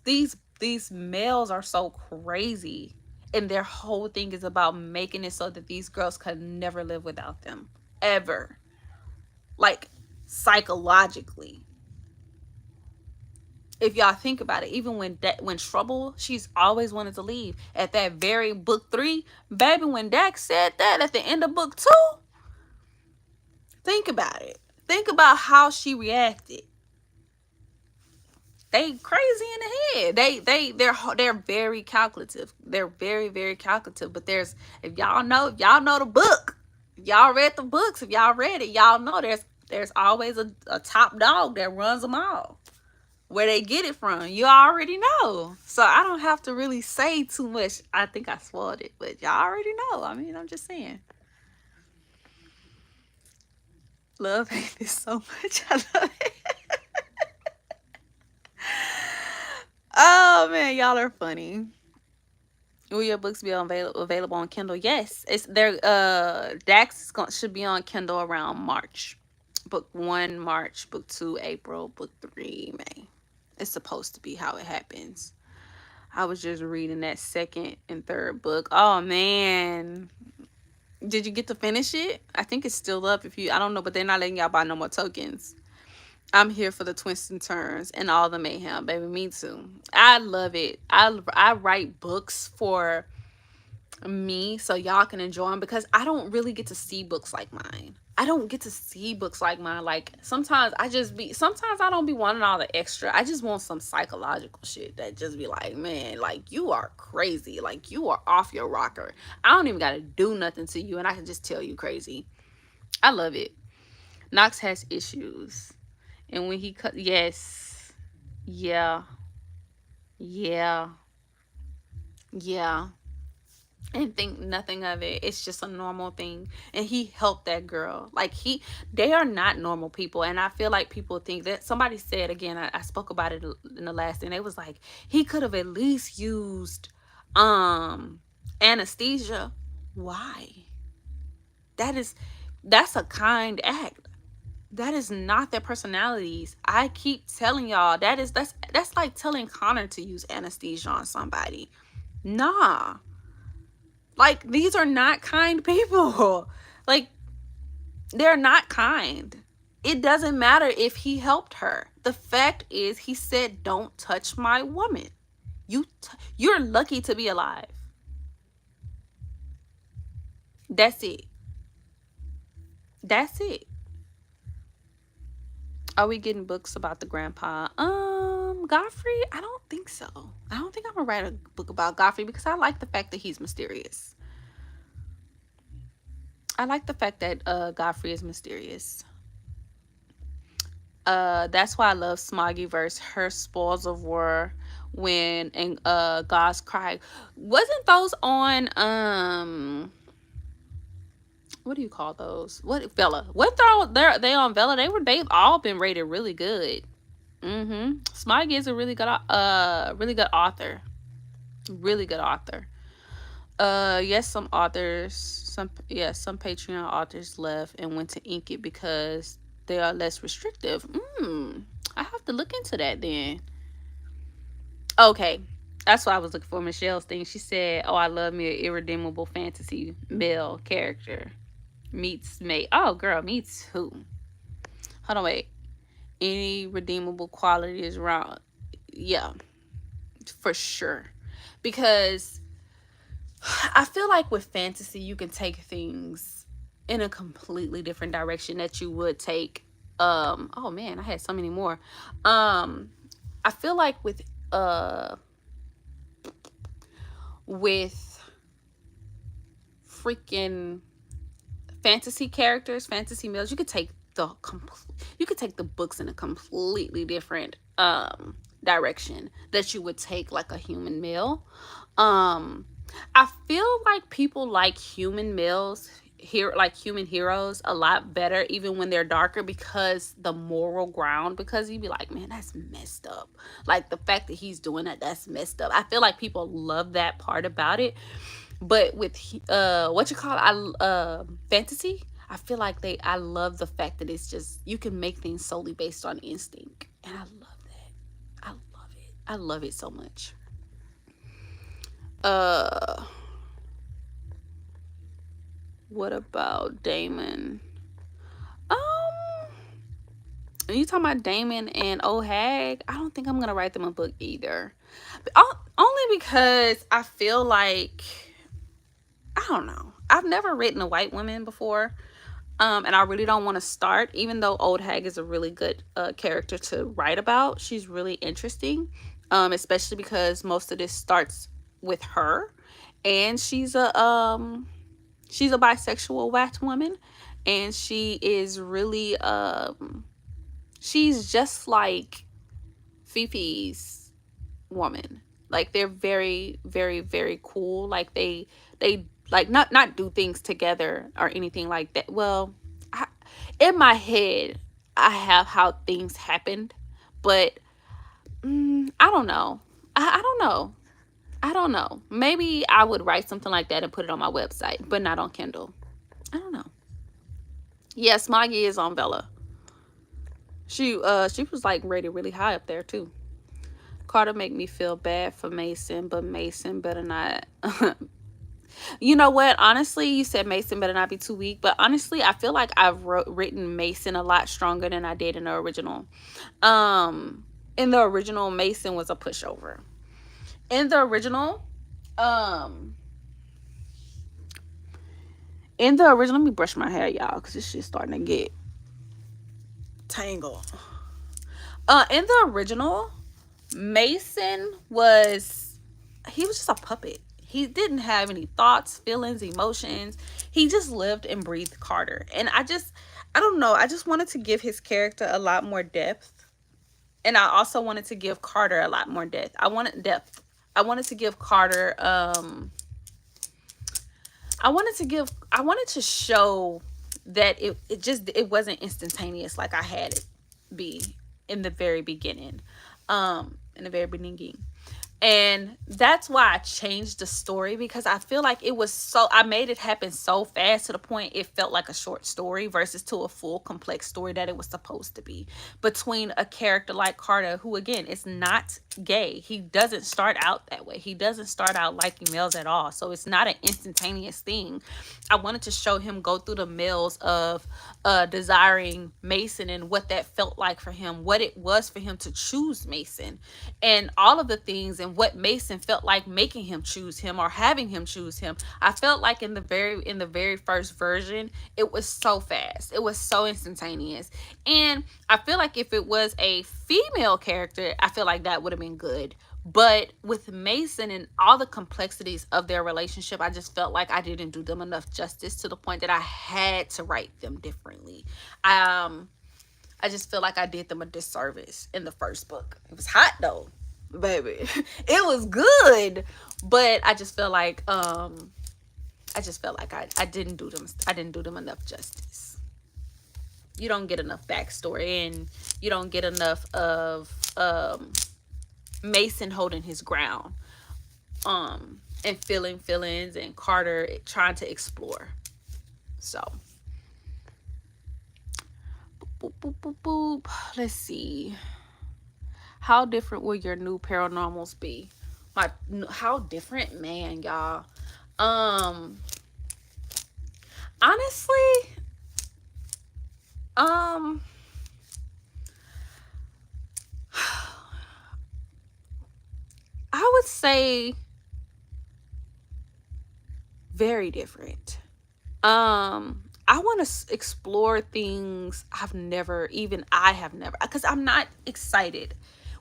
males are so crazy, and their whole thing is about making it so that these girls can never live without them ever. Like psychologically, if y'all think about it, even when Trouble, she's always wanted to leave. At that very book 3, baby, when Dax said that at the end of book 2, think about it. Think about how she reacted. They crazy in the head. They're very calculative. They're very, very calculative. But if y'all know the book, if y'all read the books, if y'all read it, y'all know there's always a top dog that runs them all. Where they get it from, you already know. So I don't have to really say too much. I think I spoiled it, but y'all already know. I mean, I'm just saying. Love hate this so much. I love it. Oh man, y'all are funny. Will your books be available on Kindle? Yes, it's there. Dax should be on Kindle around March. Book 1 March, book 2 April, book 3 May. It's supposed to be how it happens. I was just reading that second and third book. Oh man. Did you get to finish it? I think it's still up if you, I don't know, but they're not letting y'all buy no more tokens. I'm here for the twists and turns and all the mayhem, baby. Me too. I love it. I write books for me so y'all can enjoy them because I don't really get to see books like mine. I don't get to see books like mine. Like sometimes sometimes I don't be wanting all the extra. I just want some psychological shit that just be like, man, like you are crazy. Like you are off your rocker. I don't even got to do nothing to you and I can just tell you crazy. I love it. Knox has issues. And when he cut, yes. Yeah. Yeah. Yeah. and think nothing of it. It's just a normal thing. And he helped that girl. Like they are not normal people. And I feel like people think that somebody said again, I spoke about it in the last thing. It was like he could have at least used anesthesia. Why? That is that's a kind act. That is not their personalities. I keep telling y'all that's like telling Connor to use anesthesia on somebody. Nah. Like, these are not kind people. Like, they're not kind. It doesn't matter if he helped her. The fact is, he said, "Don't touch my woman." You're lucky to be alive. That's it. That's it. Are we getting books about the grandpa? Godfrey? I don't think so. I don't think I'm gonna write a book about Godfrey because I like the fact that he's mysterious. I like the fact that Godfrey is mysterious. That's why I love Smoggy verse her spoils of war when and God's cry. Wasn't those on what do you call those? What Vella? What they on Vella? They've all been rated really good. Smoggy is a really good author. Really good author. Yes, some authors, some Patreon authors left and went to ink it because they are less restrictive. I have to look into that then. Okay, that's what I was looking for. Michelle's thing. She said, "Oh, I love me an irredeemable fantasy male character meets mate." Oh, girl, me too. Hold on, wait. Any redeemable quality is wrong. Yeah, for sure. Because I feel like with fantasy, you can take things in a completely different direction that you would take. Oh man, I had so many more. I feel like with freaking fantasy characters, fantasy males, you could take the books in a completely different direction that you would take like a human male. Um I feel like people like human males here like human heroes a lot better even when they're darker because the moral ground because you'd be like, man, that's messed up. Like the fact that he's doing that, that's messed up. I feel like people love that part about it. But with what you call it, fantasy, I feel like I love the fact that it's just you can make things solely based on instinct. And I love that. I love it. I love it so much. Uh what about Damon? Um you talking about Damon and Ohag? I don't think I'm gonna write them a book either. Only because I feel like I don't know. I've never written a white woman before. And I really don't want to start, even though Old Hag is a really good character to write about. She's really interesting, especially because most of this starts with her, and she's a bisexual white woman, and she is really she's just like Fifi's woman. Like they're very, very, very cool. Like they like not do things together or anything like that. Well, in my head, I have how things happened, but I don't know. I don't know. I don't know. Maybe I would write something like that and put it on my website, but not on Kindle. I don't know. Yeah, Smoggy is on Vella. She was like rated really high up there too. Carter make me feel bad for Mason, but Mason better not. You know what? Honestly, you said Mason better not be too weak, but honestly, I feel like I've written Mason a lot stronger than I did in the original. In the original, Mason was a pushover. In the original, um, let me brush my hair, y'all, because this shit's starting to get tangled. In the original, Mason he was just a puppet. He didn't have any thoughts, feelings, emotions. He just lived and breathed Carter. And I don't know. I just wanted to give his character a lot more depth. And I also wanted to give Carter a lot more depth. I wanted to give Carter I wanted to show that it wasn't instantaneous like I had it be in the very beginning. In the very beginning. And that's why I changed the story, because I feel like it was so, I made it happen so fast to the point it felt like a short story versus to a full complex story that it was supposed to be, between a character like Carter, who again is not gay. He doesn't start out that way. He doesn't start out liking males at all. So it's not an instantaneous thing. I wanted to show him go through the mills of desiring Mason and what that felt like for him, what it was for him to choose Mason, and all of the things, and what Mason felt like making him choose him or having him choose him. I felt like in the very first version, it was so fast. It was so instantaneous. And I feel like if it was a female character, I feel like that would have been good. But with Mason and all the complexities of their relationship, I just felt like I didn't do them enough justice, to the point that I had to write them differently. I just feel like I did them a disservice in the first book. It was hot though, baby. It was good, but I just feel like I didn't do them enough justice. You don't get enough backstory, and you don't get enough of Mason holding his ground, and feeling feelings, and Carter trying to explore. So boop, boop, boop, boop. Let's see. How different will your new paranormals be? How different, man, y'all. Honestly, um, I would say very different. I want to explore things I have never, because I'm not excited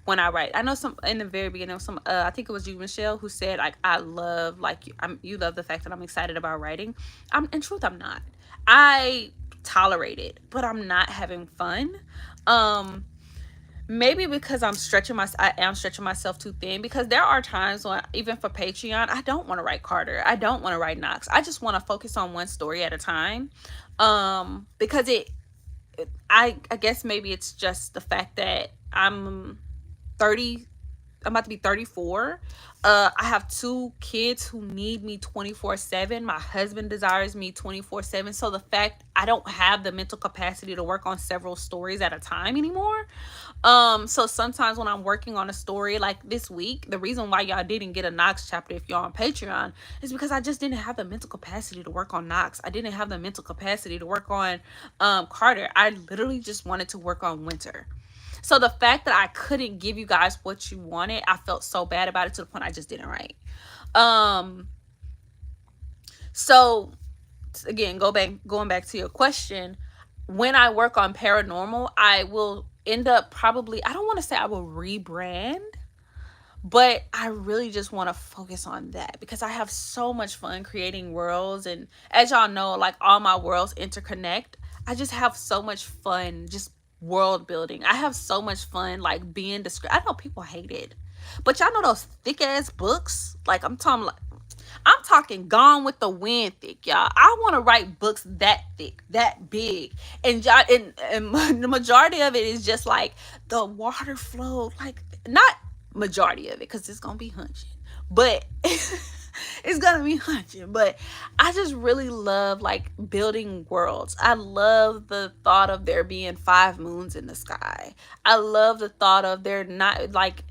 when I write. I know some in the very beginning, some I think it was you, Michelle, who said like, I love, like, you love the fact that I'm excited about writing. In truth, I'm not. I tolerate it, but I'm not having fun. Maybe because I am stretching myself too thin, because there are times when, even for Patreon, I don't want to write Carter. I don't want to write Knox. I just want to focus on one story at a time. Because I guess maybe it's just the fact that I'm 30, I'm about to be 34. I have two kids who need me 24/7. My husband desires me 24/7. So the fact I don't have the mental capacity to work on several stories at a time anymore. So sometimes when I'm working on a story like this week, the reason why y'all didn't get a Knox chapter if y'all on Patreon is because I just didn't have the mental capacity to work on Knox. I didn't have the mental capacity to work on Carter. I literally just wanted to work on Winter. So the fact that I couldn't give you guys what you wanted, I felt so bad about it, to the point I just didn't write. So again, going back to your question, when I work on paranormal, I will end up probably, I don't want to say I will rebrand, but I really just want to focus on that, because I have so much fun creating worlds. And as y'all know, like, all my worlds interconnect. I just have so much fun just world building. I have so much fun like being described. I know people hate it, but y'all know those thick ass books. Like, I'm talking Gone with the Wind thick, y'all. I want to write books that thick, that big, and y'all, and the majority of it is just like the water flow, like, not majority of it, because it's gonna be hunching, but it's gonna be hunching. But I just really love like building worlds. I love the thought of there being 5 moons in the sky. I love the thought of there not, like,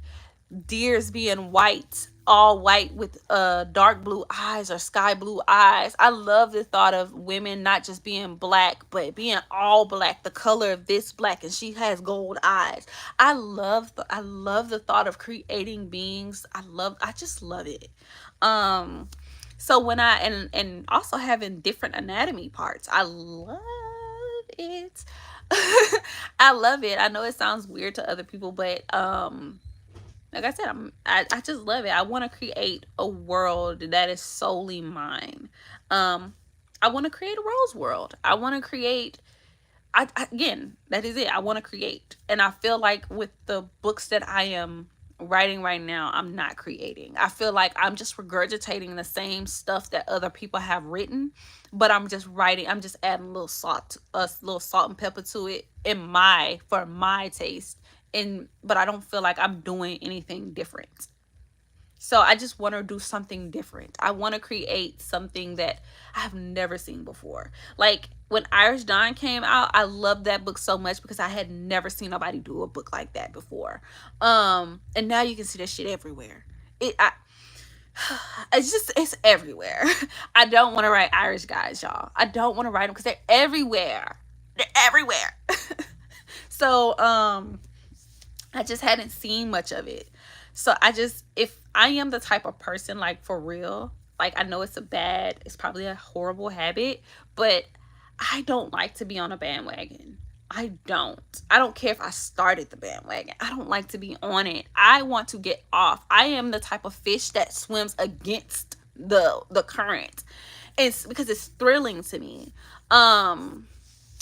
deers being white, all white with dark blue eyes or sky blue eyes. I love the thought of women not just being black, but being all black, the color of this black, and she has gold eyes. I love the thought of creating beings. I just love it. So when and also having different anatomy parts, I love it. I love it. I know it sounds weird to other people, but like I said, I just love it. I want to create a world that is solely mine. I want to create a Rose world. I want to create. Again, that is it. I want to create, and I feel like with the books that I am writing right now, I'm not creating. I feel like I'm just regurgitating the same stuff that other people have written, but I'm just writing. I'm just adding a little salt and pepper to it for my taste. And but I don't feel like I'm doing anything different. So I just want to do something different. I want to create something that I have never seen before. Like when Irish Dawn came out, I loved that book so much because I had never seen nobody do a book like that before. And now you can see that shit everywhere. It I it's everywhere. I don't want to write Irish guys, y'all. I don't want to write them because they're everywhere. They're everywhere. So I just hadn't seen much of it. So if I am the type of person, like for real, like I know it's probably a horrible habit, but I don't like to be on a bandwagon. I don't. I don't care if I started the bandwagon. I don't like to be on it. I want to get off. I am the type of fish that swims against the current. It's because it's thrilling to me.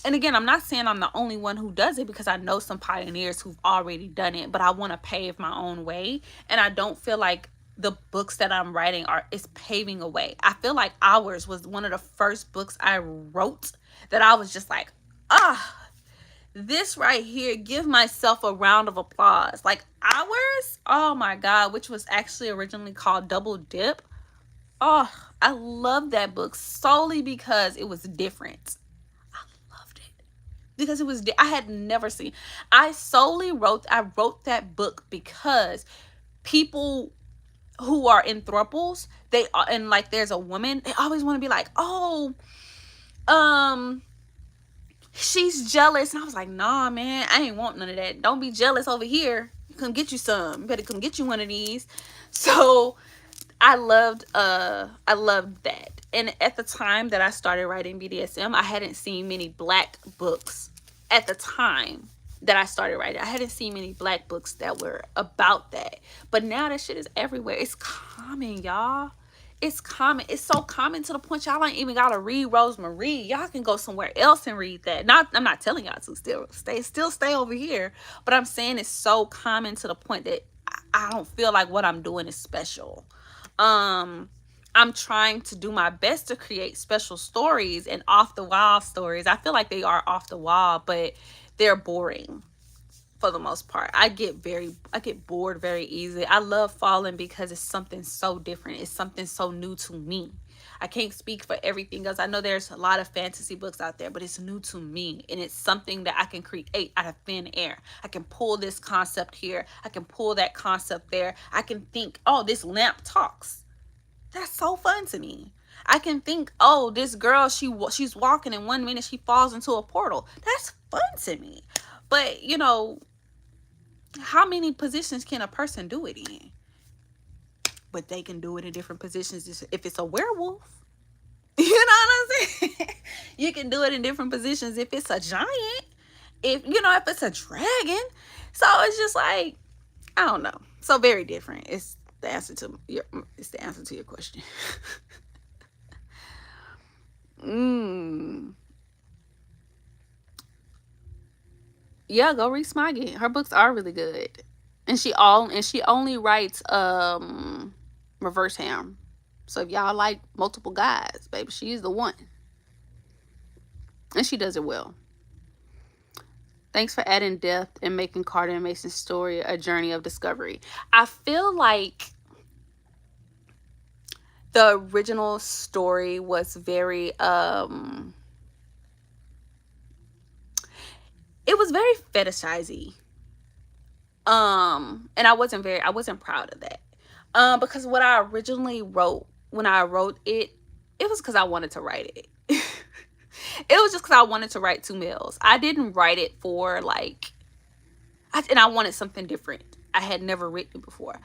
And again, I'm not saying I'm the only one who does it because I know some pioneers who've already done it, but I want to pave my own way. And I don't feel like the books that I'm writing is paving a way. I feel like Ours was one of the first books I wrote that I was just like, this right here, give myself a round of applause. Like Ours, oh my God, which was actually originally called Double Dip. Oh, I love that book solely because it was different. Because I had never seen. I wrote that book because people who are in thruples, they are, and like there's a woman, they always want to be like, oh, she's jealous. And I was like, nah, man, I ain't want none of that. Don't be jealous over here. Come get you some. You better come get you one of these. So I loved that. And at the time that I started writing BDSM, I hadn't seen many black books at the time that I started writing. I hadn't seen many black books that were about that. But now that shit is everywhere. It's common, y'all. It's common. It's so common to the point y'all ain't even gotta read Rosemary. Y'all can go somewhere else and read that. I'm not telling y'all to stay over here. But I'm saying it's so common to the point that I don't feel like what I'm doing is special. I'm trying to do my best to create special stories and off the wall stories. I feel like they are off the wall, but they're boring for the most part. I get bored very easily. I love Fallen because it's something so different. It's something so new to me. I can't speak for everything else. I know there's a lot of fantasy books out there, but it's new to me. And it's something that I can create out of thin air. I can pull this concept here. I can pull that concept there. I can think, oh, this lamp talks. That's so fun to me. I can think, oh, this girl, she's walking and 1 minute she falls into a portal. That's fun to me. But, you know, how many positions can a person do it in? But they can do it in different positions. If it's a werewolf, you know what I'm saying? You can do it in different positions if it's a giant, if it's a dragon. So it's just like, I don't know. So very different. It's the answer to your question. Yeah, go read Smoggy. Her books are really good. And she only writes reverse harem. So if y'all like multiple guys, baby, she's the one. And she does it well. Thanks for adding depth and making Carter and Mason's story a journey of discovery. I feel like the original story was very it was very fetishizing. And I wasn't proud of that. Because what I originally wrote when I wrote it was because I wanted to write it. It was just because I wanted to write two males. I didn't write it for and I wanted something different. I had never written before.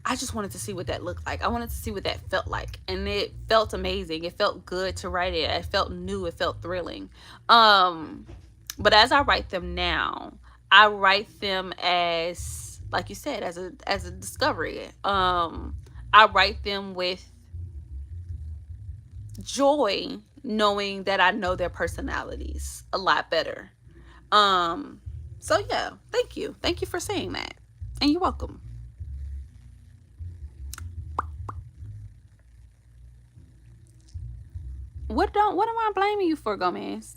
I just wanted to see what that looked like. I wanted to see what that felt like. And it felt amazing. It felt good to write it. It felt new. It felt thrilling. But as I write them now, I write them as, like you said, as a discovery. I write them with joy, knowing that I know their personalities a lot better. So yeah, thank you for saying that, and you're welcome. What am I blaming you for, Gomez?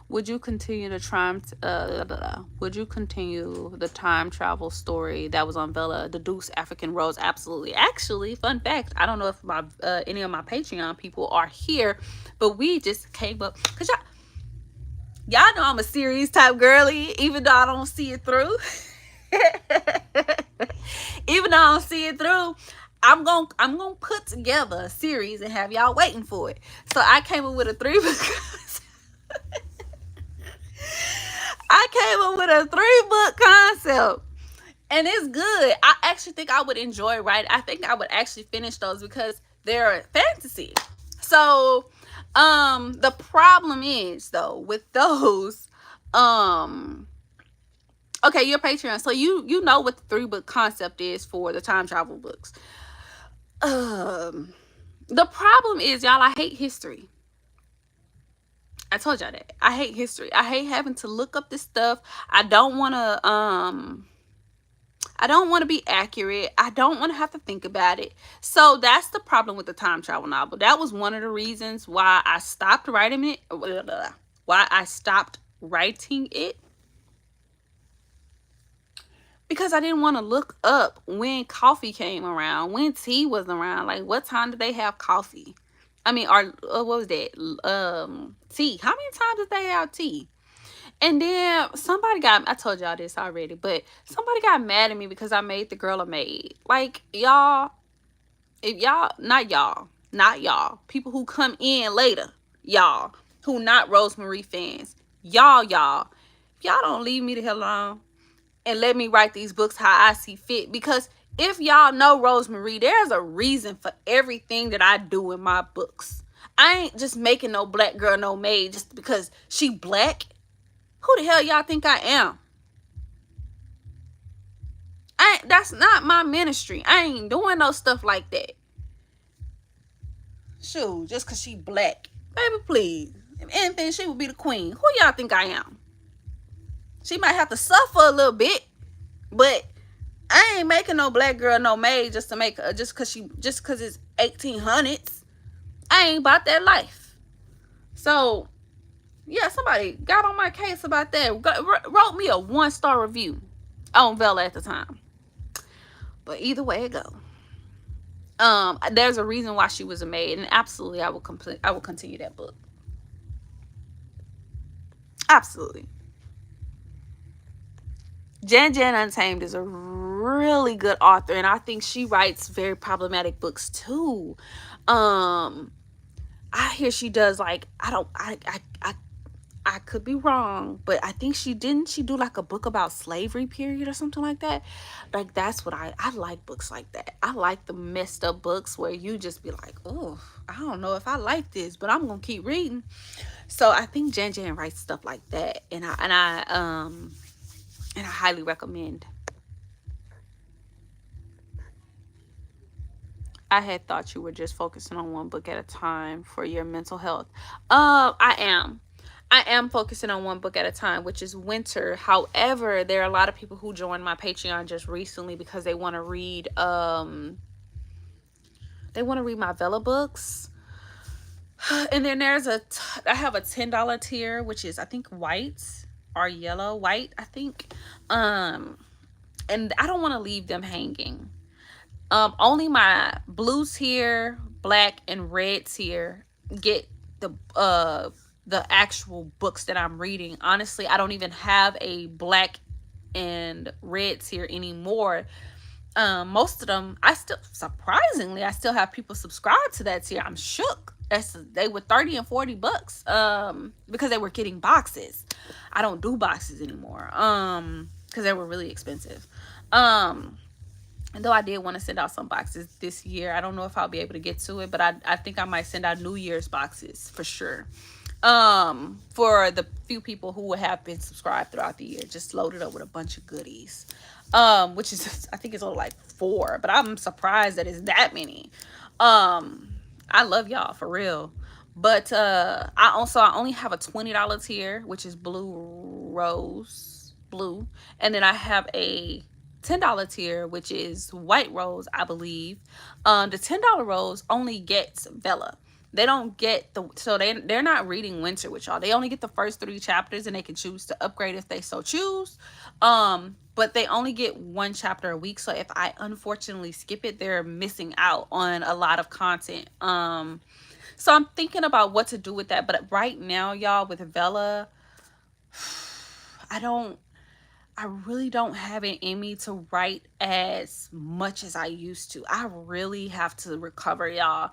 Would you continue the would you continue the time travel story that was on Vella, the Deuce African Rose? Absolutely. Actually, fun fact, I don't know if my any of my Patreon people are here, but we just came up because y'all know I'm a serious type girly, even though I don't see it through. Even though I don't see it through, I'm gonna put together a series and have y'all waiting for it. So I came up with a three book. I came up with a 3-book concept. And it's good. I actually think I would enjoy writing. I think I would actually finish those because they're fantasy. So, the problem is though with those, um, okay, you're Patreon, so you know what the 3-book concept is for the time travel books. Um, the problem is, y'all, I hate history. I told y'all that. I hate history. I hate having to look up this stuff. I don't want to I don't want to be accurate. I don't want to have to think about it. So that's the problem with the time travel novel. That was one of the reasons why I stopped writing it. Why I stopped writing it. Because I didn't want to look up when coffee came around, when tea was around. Like, what time did they have coffee? I mean, or what was that? Tea. How many times did they have tea? And then somebody got, I told y'all this already, but somebody got mad at me because I made the girl a maid. Like, y'all, if y'all, not y'all, people who come in later, y'all, who not Rosemary fans, y'all, if y'all don't leave me the hell alone and let me write these books how I see fit, because if y'all know Rosemary, there's a reason for everything that I do in my books. I ain't just making no black girl no maid just because she black. Who the hell y'all think I am? That's not my ministry. I ain't doing no stuff like that. Shoot, just cause she black. Baby, please. If anything, she would be the queen. Who y'all think I am? She might have to suffer a little bit, but I ain't making no black girl no maid just to make just cause it's 1800s. I ain't about that life. So yeah, somebody got on my case about that. Wrote me a 1-star review on Vella at the time. But either way it go, there's a reason why she was a maid, and absolutely, I will continue that book. Absolutely. Jan Untamed is a really good author, and I think she writes very problematic books too. I hear she does, like, I could be wrong, but I think she do like a book about slavery period or something like that. Like, that's what I like books like that. I like the messed up books where you just be like, oh, I don't know if I like this, but I'm gonna keep reading. So I think Jan writes stuff like that, and I highly recommend. I had thought you were just focusing on one book at a time for your mental health. I am. I am focusing on one book at a time, which is Winter. However, there are a lot of people who joined my Patreon just recently because they want to read my Vella books. And then I have a $10 tier, which is, I think, white or yellow, white, I think. And I don't want to leave them hanging. Only my blue tier, black, and red tier get the actual books that I'm reading. Honestly, I don't even have a black and red tier anymore. Most of them, I still have people subscribe to that tier. I'm shook. They were $30 and $40 because they were getting boxes. I don't do boxes anymore because they were really expensive. And though I did want to send out some boxes this year, I don't know if I'll be able to get to it, but I think I might send out New Year's boxes for sure. For the few people who have been subscribed throughout the year, just loaded up with a bunch of goodies. Which is, I think it's only like 4, but I'm surprised that it's that many. I love y'all for real. But I only have a $20 tier, which is blue, and then I have a $10 tier, which is white rose, I believe. The $10 rose only gets Vella. They don't get the, so they're not reading winter with y'all. They only get the first 3 chapters, and they can choose to upgrade if they so choose. But they only get 1 chapter a week. So if I unfortunately skip it, they're missing out on a lot of content. So I'm thinking about what to do with that. But right now, y'all, with Vella, I don't, I really don't have it in me to write as much as I used to. I really have to recover, y'all.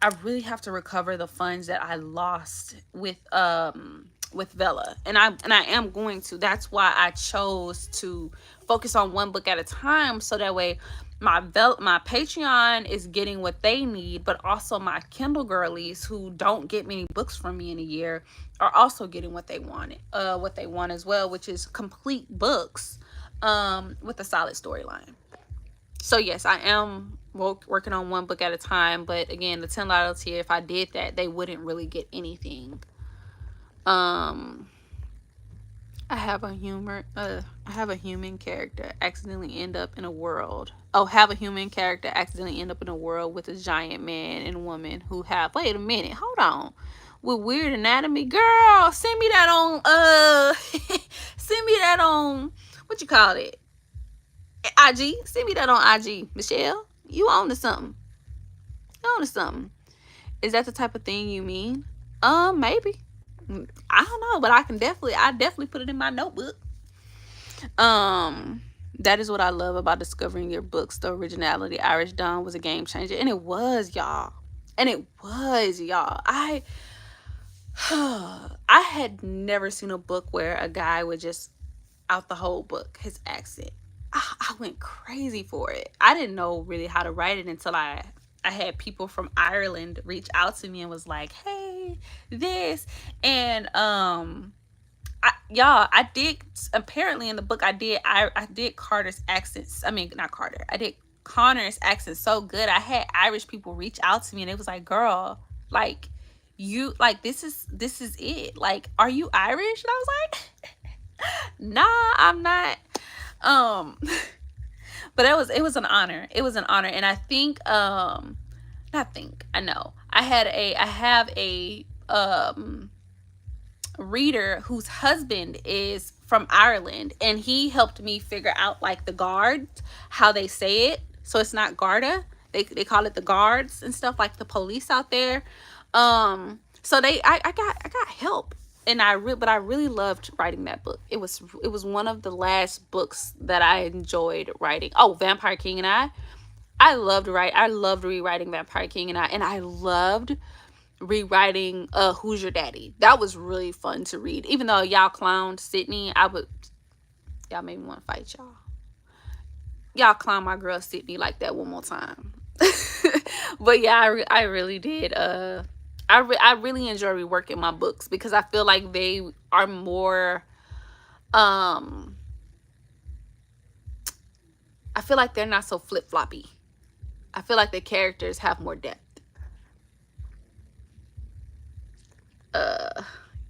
I really have to recover the funds that I lost with Vella. And I am going to. That's why I chose to focus on one book at a time, so that way my Patreon is getting what they need, but also my Kindle girlies who don't get many books from me in a year are also getting what they wanted, what they want as well, which is complete books with a solid storyline. So yes, I am working on one book at a time, but again, the $10 tier, if I did that, they wouldn't really get anything. I have a human character accidentally end up in a world. Oh, have a human character accidentally end up in a world with a giant man and woman who have, wait a minute, hold on. With weird anatomy, girl, send me that on send me that on, what you call it? IG. Send me that on IG. Michelle, you on to something. You on to something. Is that the type of thing you mean? Maybe. I don't know, but I definitely put it in my notebook. That is what I love about discovering your books. The originality. Irish Dawn was a game changer, and it was, y'all. And it was, y'all. I had never seen a book where a guy would just, out the whole book, his accent. I went crazy for it. I didn't know really how to write it until I had people from Ireland reach out to me and was like, hey, this. And I did, apparently in the book, I did Carter's accents. I mean, not Carter. I did Connor's accent so good. I had Irish people reach out to me, and it was like, girl, like, you, like, this is it. Like, are you Irish? And I was like, nah, I'm not. But it was an honor. It was an honor. And I think, I know. I have a reader whose husband is from Ireland, and he helped me figure out, like, the guards, how they say it. So it's not Garda. They call it the guards and stuff, like the police out there. So I got help. And I really loved writing that book. It was one of the last books that I enjoyed writing. Oh, Vampire King and I loved rewriting Vampire King and I loved rewriting Who's Your Daddy. That was really fun to read. Even though y'all clowned Sydney, y'all made me want to fight y'all. Y'all clown my girl Sydney like that one more time. But yeah, I really did. I really enjoy reworking my books because I feel like they are more, I feel like they're not so flip-floppy. I feel like the characters have more depth.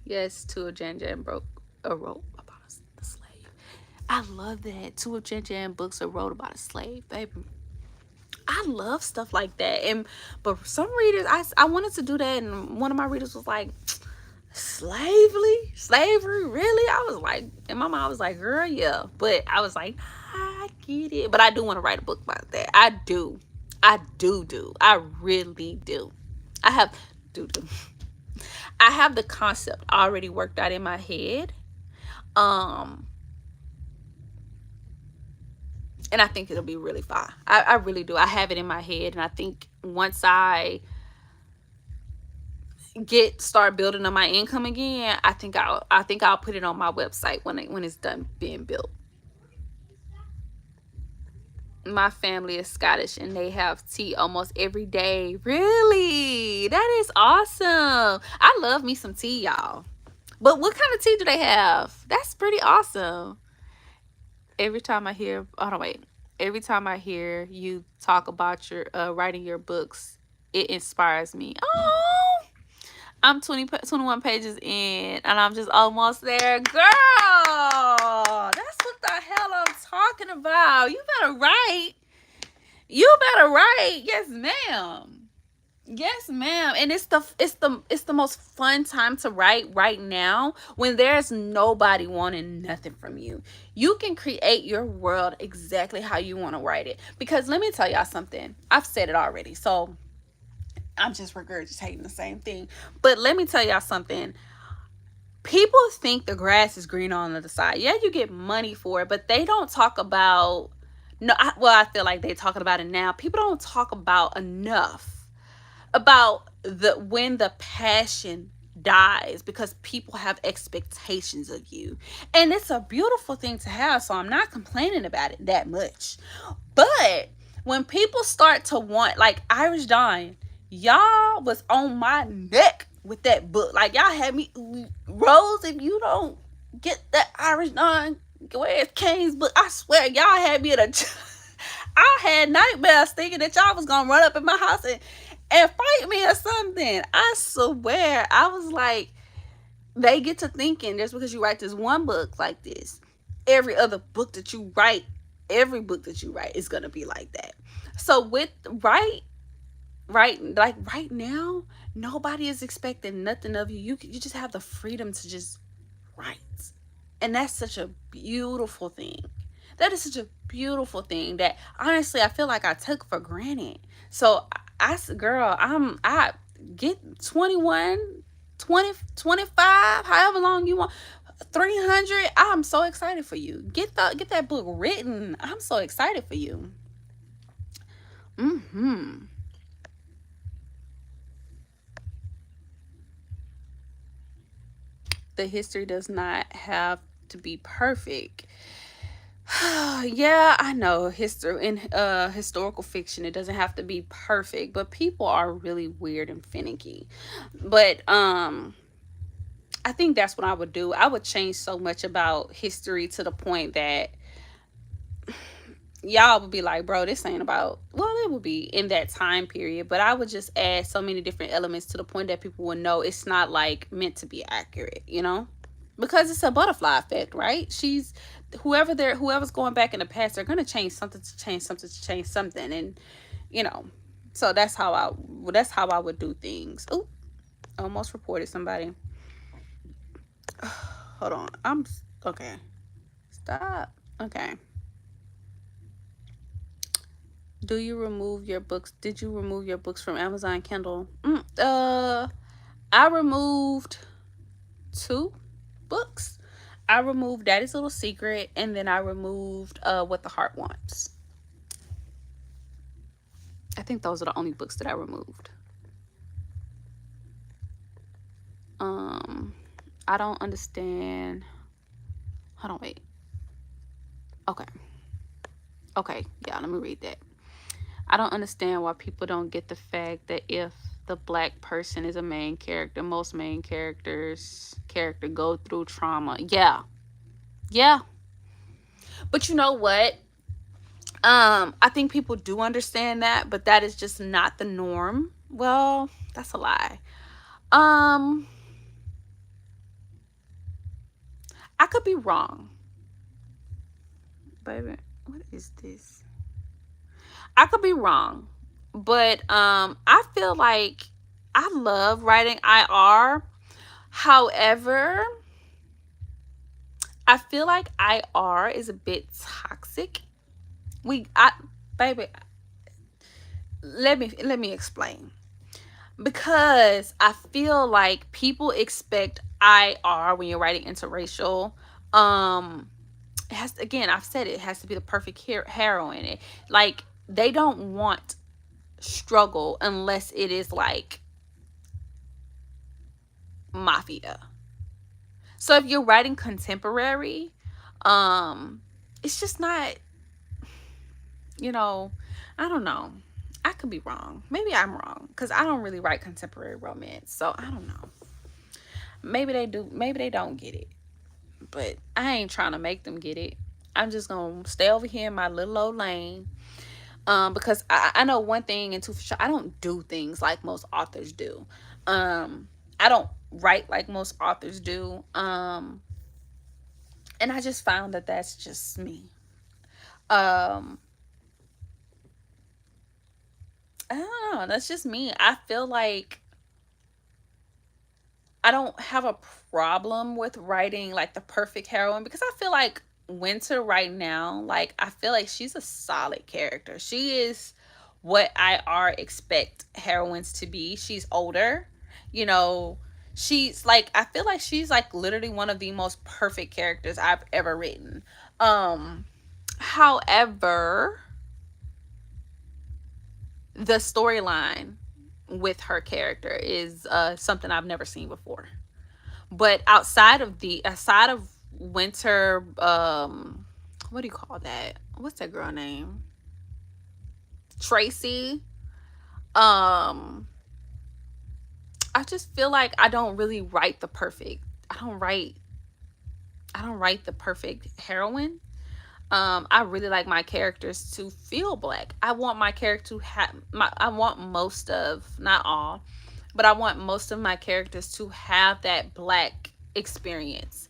Yes, two of Jan Jan wrote about the slave. I love that. Two of Jan Jan books are wrote about a slave, baby. I love stuff like that. But some readers, I wanted to do that, and one of my readers was like, slavery, really? I was like, and my mom was like, girl, yeah. But I was like, nah, I get it. But I do want to write a book about that. I do. I really do. I have the concept already worked out in my head. And I think it'll be really fun. I really do. I have it in my head, and I think once I start building on my income again, I think I'll put it on my website when it's done being built. My family is Scottish, and they have tea almost every day. Really? That is awesome. I love me some tea, y'all. But what kind of tea do they have? That's pretty awesome. Every time I hear you talk about your writing your books, it inspires me. Oh, I'm 21 pages in, and I'm just almost there. Girl, that's what the hell I'm talking about. You better write. Yes, ma'am. Yes, ma'am. And it's the most fun time to write right now when there's nobody wanting nothing from you. You can create your world exactly how you want to write it. Because let me tell y'all something. I've said it already. So I'm just regurgitating the same thing. But let me tell y'all something. People think the grass is green on the other side. Yeah, you get money for it, but they don't talk about, no, well, I feel like they're talking about it now. People don't talk about enough about the when the passion dies because people have expectations of you. And it's a beautiful thing to have, so I'm not complaining about it that much. But when people start to want, like Irish Dawn, y'all was on my neck with that book. Like y'all had me, Rose, if you don't get that Irish Dawn, where's Kane's book? I swear y'all had me at a I had nightmares thinking that y'all was gonna run up in my house and fight me or something. I swear. I was like, they get to thinking just because you write this one book like this, every other book that you write, every book that you write is gonna be like that. So with right now, nobody is expecting nothing of you. You just have the freedom to just write. And that's such a beautiful thing. That is such a beautiful thing that honestly I feel like I took for granted. So girl, I get 21, 20, 25, however long you want. 300. I'm so excited for you. Get that book written. I'm so excited for you. Mhm. The history does not have to be perfect. Yeah, I know history in historical fiction it doesn't have to be perfect, but people are really weird and finicky. But I think that's what I would do. I would change so much about history to the point that y'all would be like, bro, this ain't about, well, it would be in that time period, but I would just add so many different elements to the point that people would know it's not like meant to be accurate, you know? Because it's a butterfly effect, right? Whoever's going back in the past, they're gonna change something to change something to change something, and you know, so that's how I would do things. Oh, almost reported somebody. Hold on, okay. Stop. Okay. Do you remove your books? Did you remove your books from Amazon Kindle? I removed two books. I removed Daddy's Little Secret, and then I removed What the Heart Wants. I think those are the only books that I removed. Um, I don't understand. Hold on, wait. Okay. Okay, yeah, let me read that. I don't understand why people don't get the fact that if the black person is a main character, most main character go through trauma. Yeah. Yeah. But you know what? I think people do understand that, but that is just not the norm. Well, that's a lie. Um, I could be wrong. Baby, what is this? I could be wrong. But I feel like I love writing IR. However, I feel like IR is a bit toxic. We I Baby, let me explain. Because I feel like people expect IR when you're writing interracial. It has again, I've said it has to be the perfect hero in it. Like they don't want struggle unless it is like mafia. So if you're writing contemporary, um, it's just not, you know, I don't know. I could be wrong. Maybe I'm wrong because I don't really write contemporary romance. So I don't know. Maybe they do. Maybe they don't get it. But I ain't trying to make them get it. I'm just gonna stay over here in my little old lane. Because I know one thing and two for sure, I don't do things like most authors do. I don't write like most authors do. And I just found that that's just me. Um, I don't know. That's just me. I feel like I don't have a problem with writing like the perfect heroine because I feel like Winter right now, like I feel like she's a solid character. She is what I are expect heroines to be. She's older, you know. She's like I feel like she's like literally one of the most perfect characters I've ever written. Um However, the storyline with her character is something I've never seen before. But outside of Winter, what do you call that? What's that girl name? Tracy. Um, I just feel like I don't really write the perfect. I don't write. I don't write the perfect heroine. I really like my characters to feel black. I want my character to have my. I want most of, not all, but I want most of my characters to have that black experience.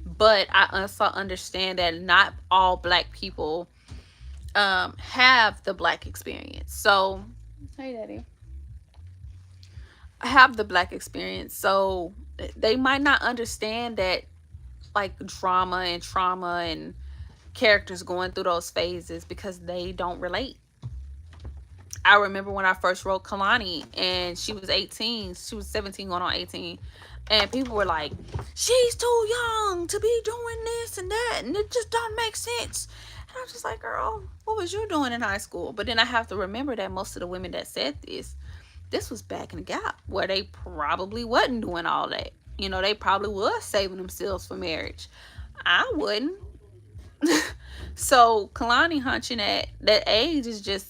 But I also understand that not all black people have the black experience. So, hey, daddy, have the black experience. So they might not understand that like drama and trauma and characters going through those phases because they don't relate. I remember when I first wrote Kalani and she was 18, she was 17 going on 18. And people were like, she's too young to be doing this and that. And it just don't make sense. And I'm just like, girl, what was you doing in high school? But then I have to remember that most of the women that said this was back in the gap where they probably wasn't doing all that. You know, they probably was saving themselves for marriage. I wouldn't. So Kalani hunching at that age is just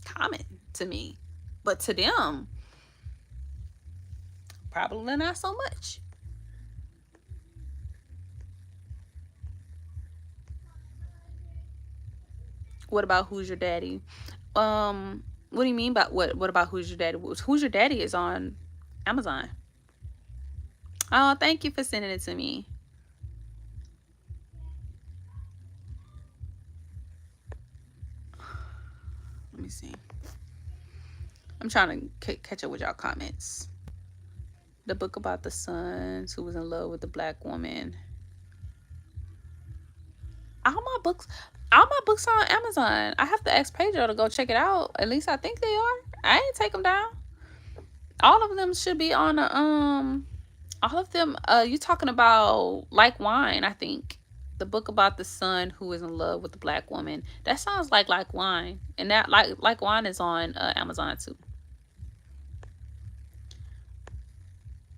common to me. But to them, probably not so much. What about Who's Your Daddy? What do you mean by what about Who's Your Daddy? Who's Your Daddy is on Amazon. Oh, thank you for sending it to me. Let me see. I'm trying to catch up with y'all comments. The book about the sons who was in love with the black woman. All my books, all my books are on Amazon. I have to ask Pedro to go check it out. At least I think they are. I ain't take them down. All of them should be on a all of them you talking about Like Wine, I think. The book about the son who is in love with the black woman. That sounds like Wine. And that like Wine is on Amazon too.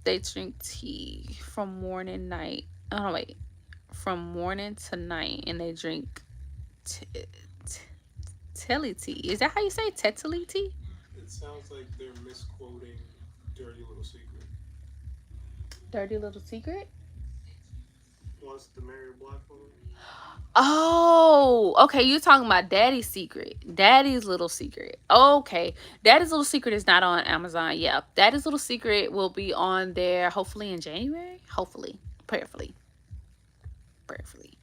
They drink tea from morning night. Oh no, wait. From morning to night and they drink t- t- telly tea. Is that how you say tetili tea? It sounds like they're misquoting Dirty Little Secret. Dirty Little Secret? Wants to marry a black woman? Oh, okay. You're talking about Daddy's Secret. Daddy's Little Secret. Okay. Daddy's Little Secret is not on Amazon. Yeah. Daddy's Little Secret will be on there hopefully in January. Hopefully. Prayerfully. Prayerfully.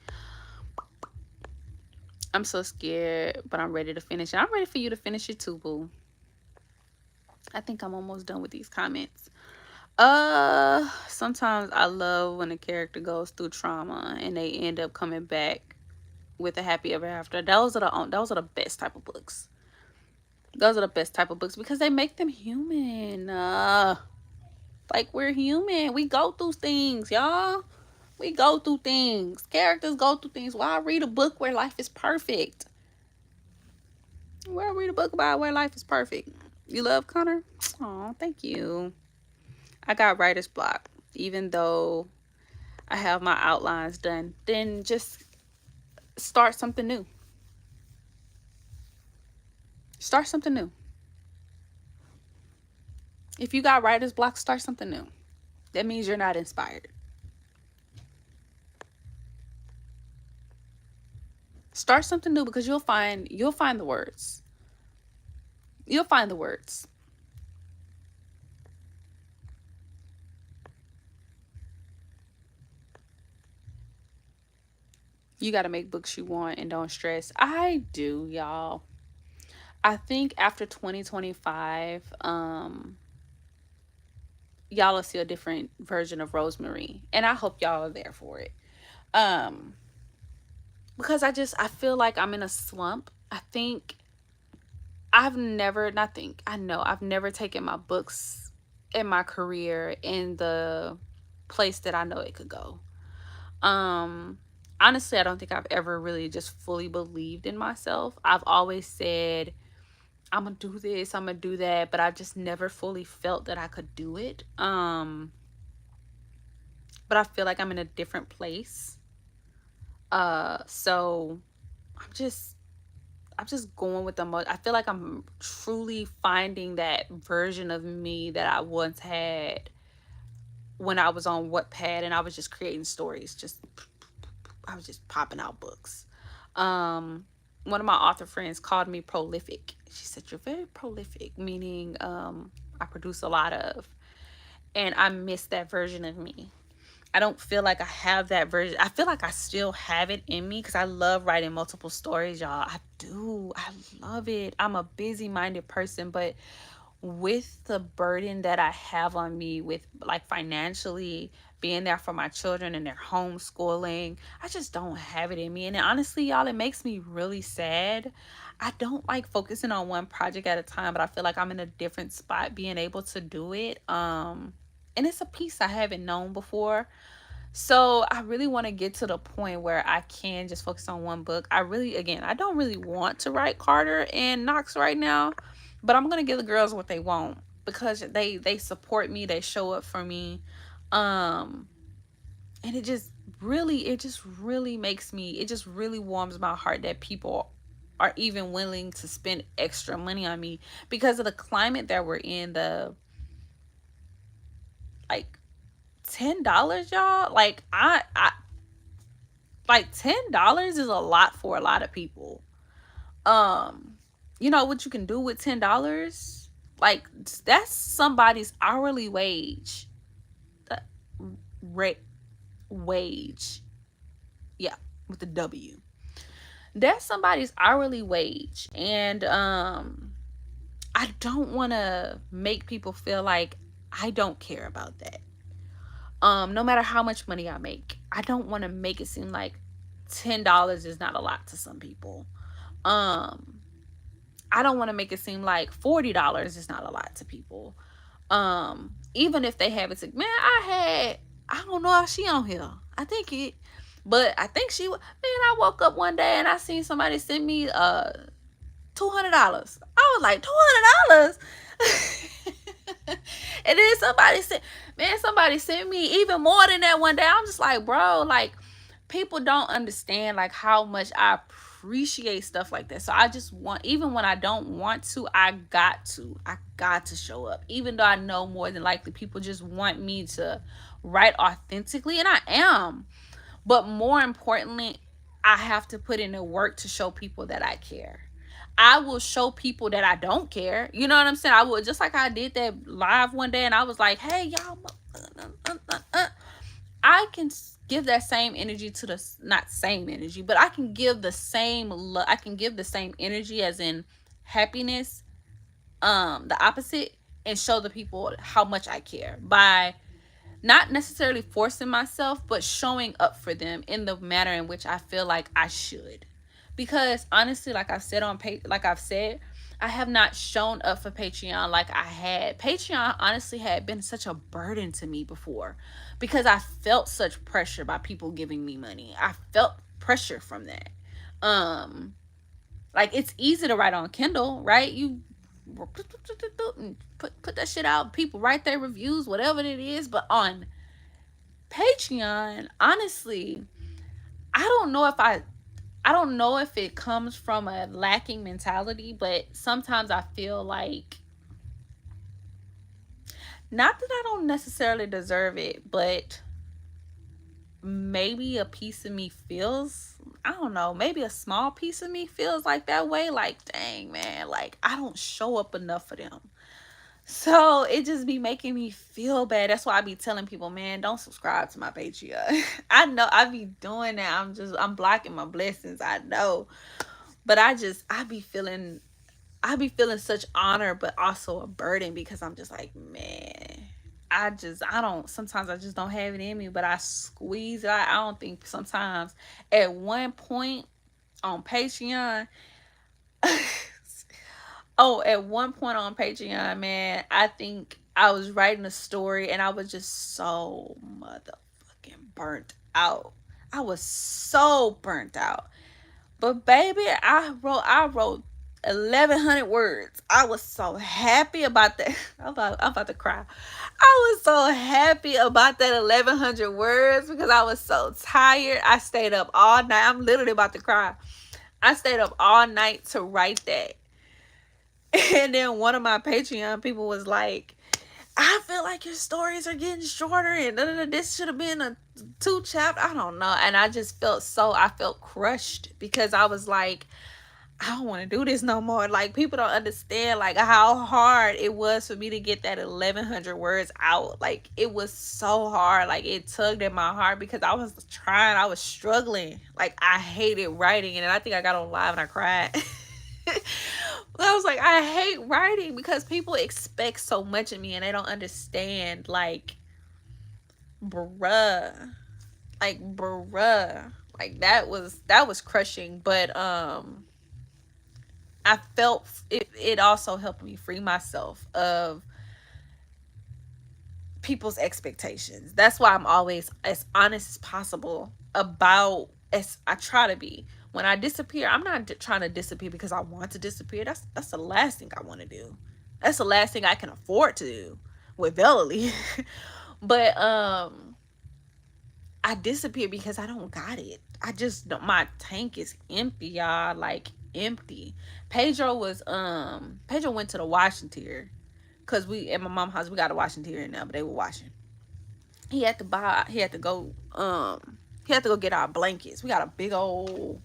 I'm so scared, but I'm ready to finish it. I'm ready for you to finish it too, boo. I think I'm almost done with these comments. Sometimes I love when a character goes through trauma and they end up coming back with a happy ever after. Those are the best type of books. Those are the best type of books because they make them human. Like we're human. We go through things, y'all. We go through things. Characters go through things. Why read a book where life is perfect? Why read a book about where life is perfect? You love Connor? Oh, thank you. I got writer's block, even though I have my outlines done. Then just start something new. Start something new. If you got writer's block, start something new. That means you're not inspired. Start something new because you'll find the words. You'll find the words. You got to make books you want and don't stress. I do, y'all. I think after 2025, y'all will see a different version of Rosemary, and I hope y'all are there for it. Um, because I feel like I'm in a slump. I think I've never, not think, I know I've never taken my books and my career in the place that I know it could go. Um, Honestly, I don't think I've ever really just fully believed in myself. I've always said, I'm gonna do this, I'm gonna do that, but I just never fully felt that I could do it. But I feel like I'm in a different place. So I'm just I'm just going with the most. I feel like I'm truly finding that version of me that I once had when I was on Wattpad and I was just creating stories. Just I was just popping out books. Um, One of my author friends called me prolific. She said, "You're very prolific," meaning I produce a lot of, and I miss that version of me. I don't feel like I have that version. I feel like I still have it in me because I love writing multiple stories, y'all. I do. I love it. I'm a busy minded person, but with the burden that I have on me with like financially being there for my children and their homeschooling, I just don't have it in me. And honestly, y'all, it makes me really sad. I don't like focusing on one project at a time, but I feel like I'm in a different spot being able to do it. And it's a piece I haven't known before. So I really want to get to the point where I can just focus on one book. I really, again, I don't really want to write Carter and Knox right now, but I'm gonna give the girls what they want because they support me, they show up for me, um, and it just really makes me, it just really warms my heart that people are even willing to spend extra money on me because of the climate that we're in. The like $10, y'all. I like $10 is a lot for a lot of people. Um, you know what you can do with $10? Like that's somebody's hourly wage. That rate wage. Yeah, with the W. That's somebody's hourly wage. And I don't want to make people feel like I don't care about that. No matter how much money I make, I don't want to make it seem like $10 is not a lot to some people. Um, I don't want to make it seem like $40 is not a lot to people. Even if they have it, like, man, I don't know if she on here. I think it, but I think she. Man, I woke up one day and I seen somebody send me $200. I was like, $200. And then somebody sent me even more than that one day. I'm just like, bro, like people don't understand like how much I appreciate stuff like that. So I just want, even when I don't want to, I got to show up. Even though I know more than likely people just want me to write authentically, and I am. But more importantly, I have to put in the work to show people that I care. I will show people that I don't care. You know what I'm saying? I will, just like I did that live one day and I was like, hey, y'all. I can give that same energy to the, not same energy, but I can give the same love. I can give the same energy as in happiness, the opposite, and show the people how much I care by not necessarily forcing myself, but showing up for them in the manner in which I feel like I should. Because honestly, like I've said, I have not shown up for Patreon like I had. Patreon honestly had been such a burden to me before because I felt such pressure by people giving me money. I felt pressure from that. Um like it's easy to write on Kindle, right? You put that shit out, people write their reviews, whatever it is, but on Patreon, honestly, I don't know if I don't know if it comes from a lacking mentality, but sometimes I feel like, not that I don't necessarily deserve it, but maybe a piece of me feels, I don't know, maybe a small piece of me feels like that way, like dang man, like I don't show up enough for them. So it just be making me feel bad. That's why I be telling people, man, don't subscribe to my Patreon. I know I be doing that. I'm blocking my blessings. I know. But I be feeling I be feeling such honor, but also a burden because I'm just like, man, I don't, sometimes I just don't have it in me, but I squeeze it. I don't think sometimes at one point on Patreon, oh, at one point on Patreon, man, I think I was writing a story and I was just so motherfucking burnt out. I was so burnt out. But baby, I wrote 1,100 words. I was so happy about that. I'm about to cry. I was so happy about that 1,100 words because I was so tired. I stayed up all night. I'm literally about to cry. I stayed up all night to write that. And then one of my Patreon people was like, I feel like your stories are getting shorter and this should have been a two chapter. I don't know. And I just felt so, I felt crushed because I was like, I don't want to do this no more. Like, people don't understand like how hard it was for me to get that 1,100 words out. Like, it was so hard. Like, it tugged at my heart because I was trying, I was struggling. Like, I hated writing, and I think I got on live and I cried. I was like, I hate writing because people expect so much of me and they don't understand. Like, bruh, bruh, like that was crushing. But I felt it. It also helped me free myself of people's expectations. That's why I'm always as honest as possible about, as I try to be. When I disappear, I'm not trying to disappear because I want to disappear. That's the last thing I want to do. That's the last thing I can afford to do with Vella. But I disappear because I don't got it. I just don't, my tank is empty, y'all. Like, empty. Pedro went to the washing tier because we at my mom's house we got a washing tier now, but they were washing. He had to go get our blankets. We got a big old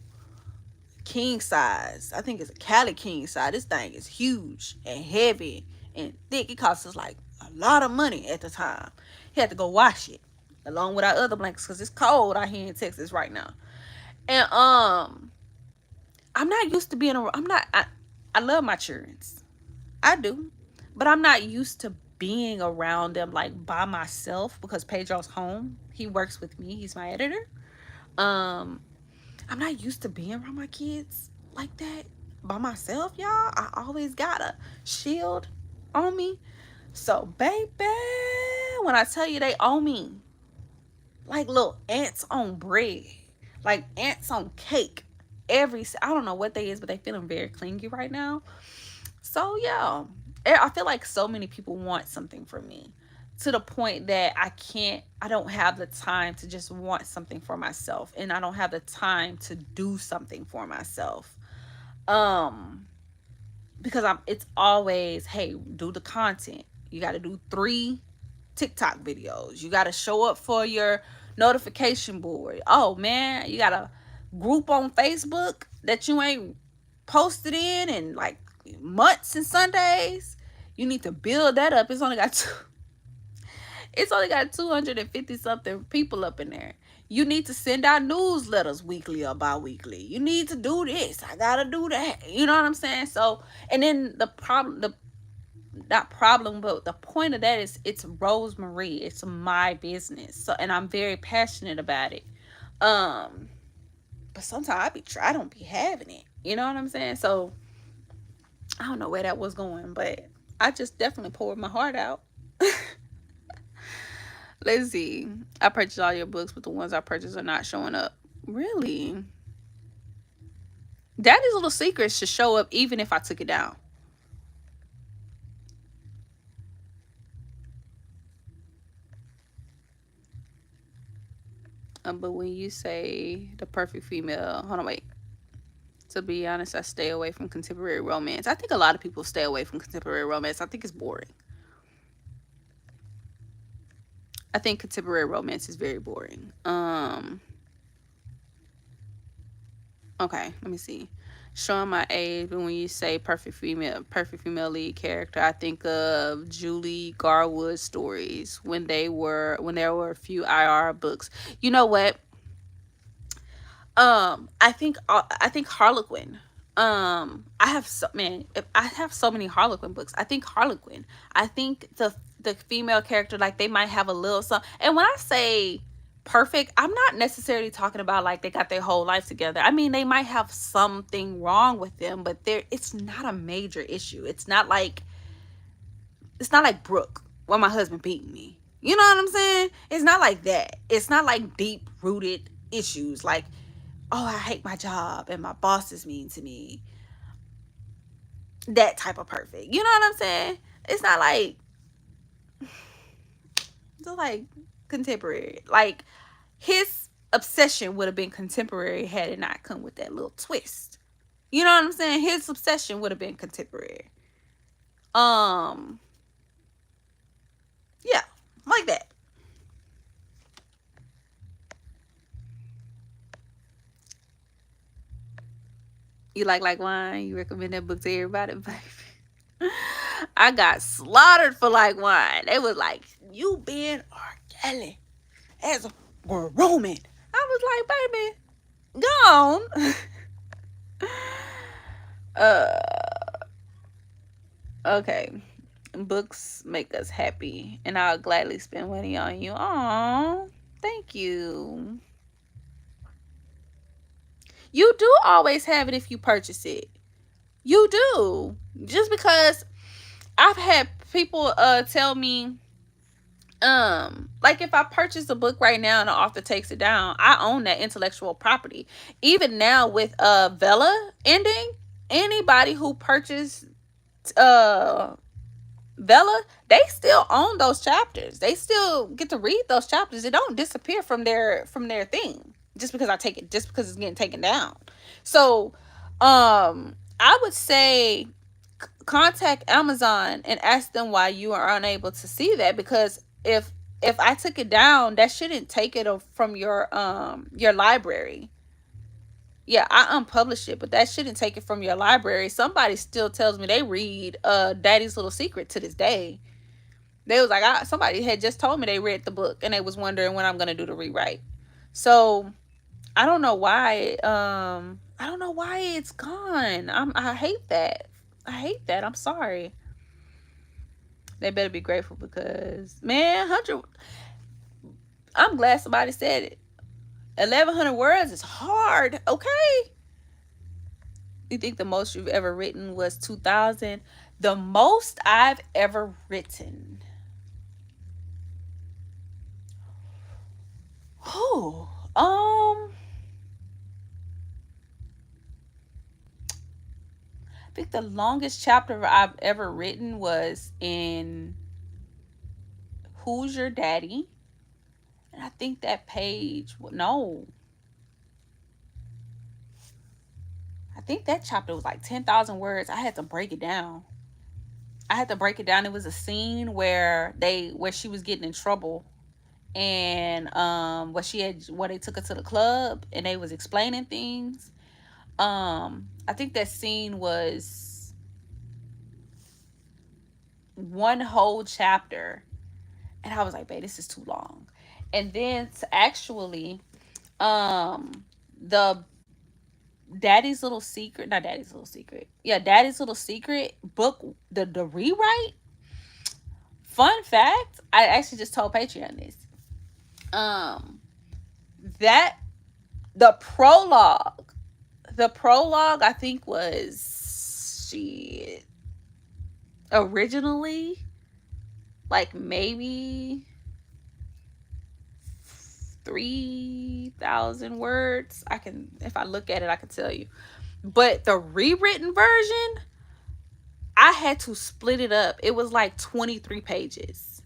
king size. I think it's a Cali king size. This thing is huge and heavy and thick. It cost us like a lot of money at the time. He had to go wash it along with our other blankets because it's cold out here in Texas right now. And I'm not used to being around. I love my childrens. I do. But I'm not used to being around them like by myself because Pedro's home. He works with me. He's my editor. Um, I'm not used to being around my kids like that by myself, y'all. I always got a shield on me. So, baby, when I tell you they owe me like little ants on bread, like ants on cake. I don't know what they is, but they feeling very clingy right now. So yeah, I feel like so many people want something from me to the point that I don't have the time to just want something for myself, and I don't have the time to do something for myself. Um, because it's always, hey, do the content. You got to do 3 TikTok videos. You got to show up for your notification board. Oh man, you got a group on Facebook that you ain't posted in like months and Sundays. You need to build that up. It's only got 250 something people up in there. You need to send out newsletters weekly or bi-weekly. You need to do this. I gotta do that. You know what I'm saying? So, and then the problem, the not problem, but the point of that is it's Rosemary. It's my business. So, and I'm very passionate about it. Um, but sometimes I don't be having it. You know what I'm saying? So I don't know where that was going, but I just definitely poured my heart out. Let's see. I purchased all your books, but the ones I purchased are not showing up. Really? Daddy's Little Secrets should show up even if I took it down. But when you say the perfect female, hold on, wait. To be honest, I stay away from contemporary romance. I think a lot of people stay away from contemporary romance. I think it's boring. I think contemporary romance is very boring. Okay, let me see. Showing my age, but when you say perfect female lead character, I think of Julie Garwood stories when there were a few IR books. You know what? I think Harlequin. I have so man, I have so many Harlequin books. I think Harlequin. I think the female character, like, they might have a little something. And when I say perfect, I'm not necessarily talking about like they got their whole life together. I mean, they might have something wrong with them, but it's not a major issue. It's not like Brooke, where my husband beat me. You know what I'm saying? It's not like that. It's not like deep rooted issues like, oh, I hate my job and my boss is mean to me. That type of perfect. You know what I'm saying? It's not like, it's like contemporary. Like, his obsession would have been contemporary had it not come with that little twist. You know what I'm saying? His obsession would have been contemporary. Um, yeah, like that. You like wine? You recommend that book to everybody, baby? I got slaughtered for like wine. They was like, you being R. Kelly as a Roman. I was like, baby, gone. Okay. Books make us happy, and I'll gladly spend money on you. Aw, thank you. You do always have it if you purchase it. You do. Just because I've had people tell me, like, if I purchase a book right now and the author takes it down, I own that intellectual property. Even now with Vella ending, anybody who purchased uh Vella, they still own those chapters. They still get to read those chapters. It don't disappear from their thing just because I take it, just because it's getting taken down. So, I would say contact Amazon and ask them why you are unable to see that, because if I took it down, that shouldn't take it from your library. Yeah, I unpublished it, but that shouldn't take it from your library. Somebody still tells me they read Daddy's Little Secret to this day. They was like, somebody had just told me they read the book and they was wondering when I'm gonna do the rewrite. So I don't know why. I don't know why it's gone. I hate that. I hate that. I'm sorry. They better be grateful because, man, 100. I'm glad somebody said it. 1,100 words is hard. Okay. You think the most you've ever written was 2,000? The most I've ever written. Oh, I think the longest chapter I've ever written was in Who's Your Daddy? And I think that page, no, I think that chapter was like 10,000 words. I had to break it down. It was a scene where she was getting in trouble, and what they took her to the club and they was explaining things. I think that scene was one whole chapter, and I was like, babe, this is too long. And then to actually, the Daddy's Little Secret, not Daddy's Little Secret, yeah, Daddy's Little Secret book, the rewrite. Fun fact, I actually just told Patreon this. Um, that the prologue, I think was she originally like maybe 3,000 words. I can, if I look at it, I can tell you. But the rewritten version, I had to split it up. It was like 23 pages.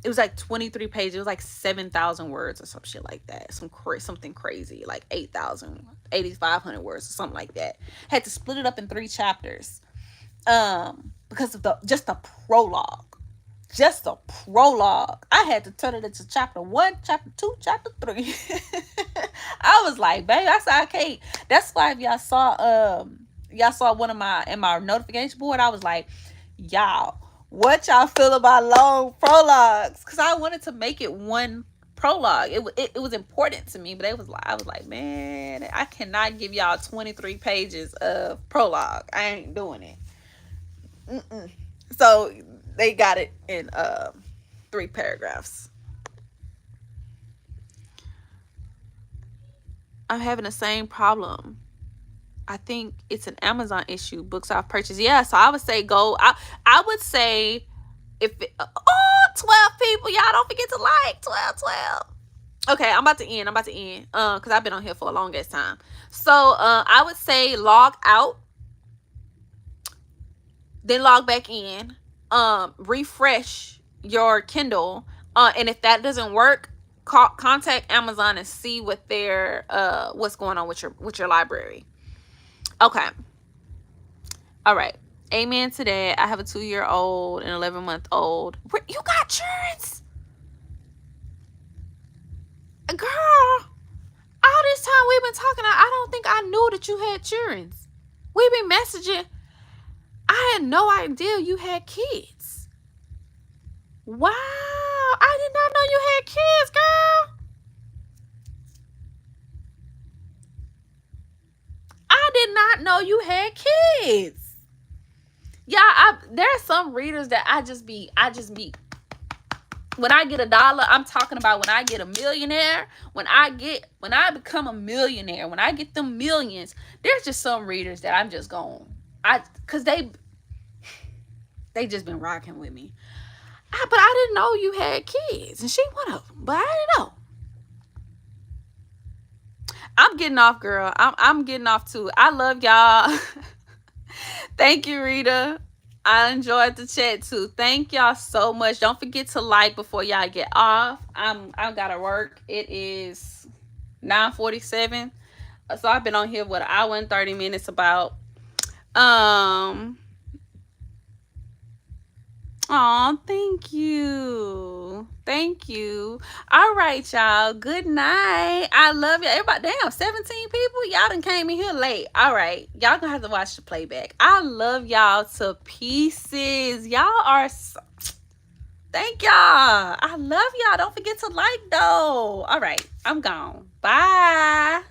It was like 23 pages. It was like 7,000 words or some shit like that. Something crazy, like 8,000, 8,500 words or something like that. Had to split it up in 3 chapters. Because of the prologue. Just the prologue. I had to turn it into chapter 1, chapter 2, chapter 3. I was like, babe, I said I can't. That's why if y'all saw one of my in my notification board, I was like, y'all, what y'all feel about long prologues? Because I wanted to make it one prologue. It was important to me, but it was like, I was like, man, I cannot give y'all 23 pages of prologue. I ain't doing it. Mm-mm. So they got it in 3 paragraphs. I'm having the same problem. I think it's an Amazon issue. Books I've purchased. Yeah, so I would say go. I would say if it, 12 people, y'all don't forget to like 12, 12. Okay, I'm about to end. Because I've been on here for a longest time. So I would say log out, then log back in, refresh your Kindle, and if that doesn't work, contact Amazon and see what their what's going on with your library. Okay. All right. Amen to that. I have a 2-year-old and 11-month-old. You got insurance? Girl, all this time we've been talking, I don't think I knew that you had insurance. We've been messaging. I had no idea you had kids. Wow. I did not know you had kids, girl. I did not know you had kids. Yeah, there are some readers that I just be when I get $1, I'm talking about when I get a millionaire, when I become a millionaire, when I get them millions, there's just some readers that I'm just going, cause they just been rocking with me. But I didn't know you had kids, and she one of them, but I didn't know. I'm getting off, girl. I'm getting off too. I love y'all. Thank you, Rita. I enjoyed the chat too. Thank y'all so much. Don't forget to like before y'all get off. I gotta work. It is 9:47. So I've been on here what, an hour and 30 minutes about. Oh, thank you. Thank you. All right, y'all. Good night. I love you. Everybody, damn, 17 people. Y'all done came in here late. All right. Y'all gonna have to watch the playback. I love y'all to pieces. Y'all are so... Thank y'all. I love y'all. Don't forget to like, though. All right. I'm gone. Bye.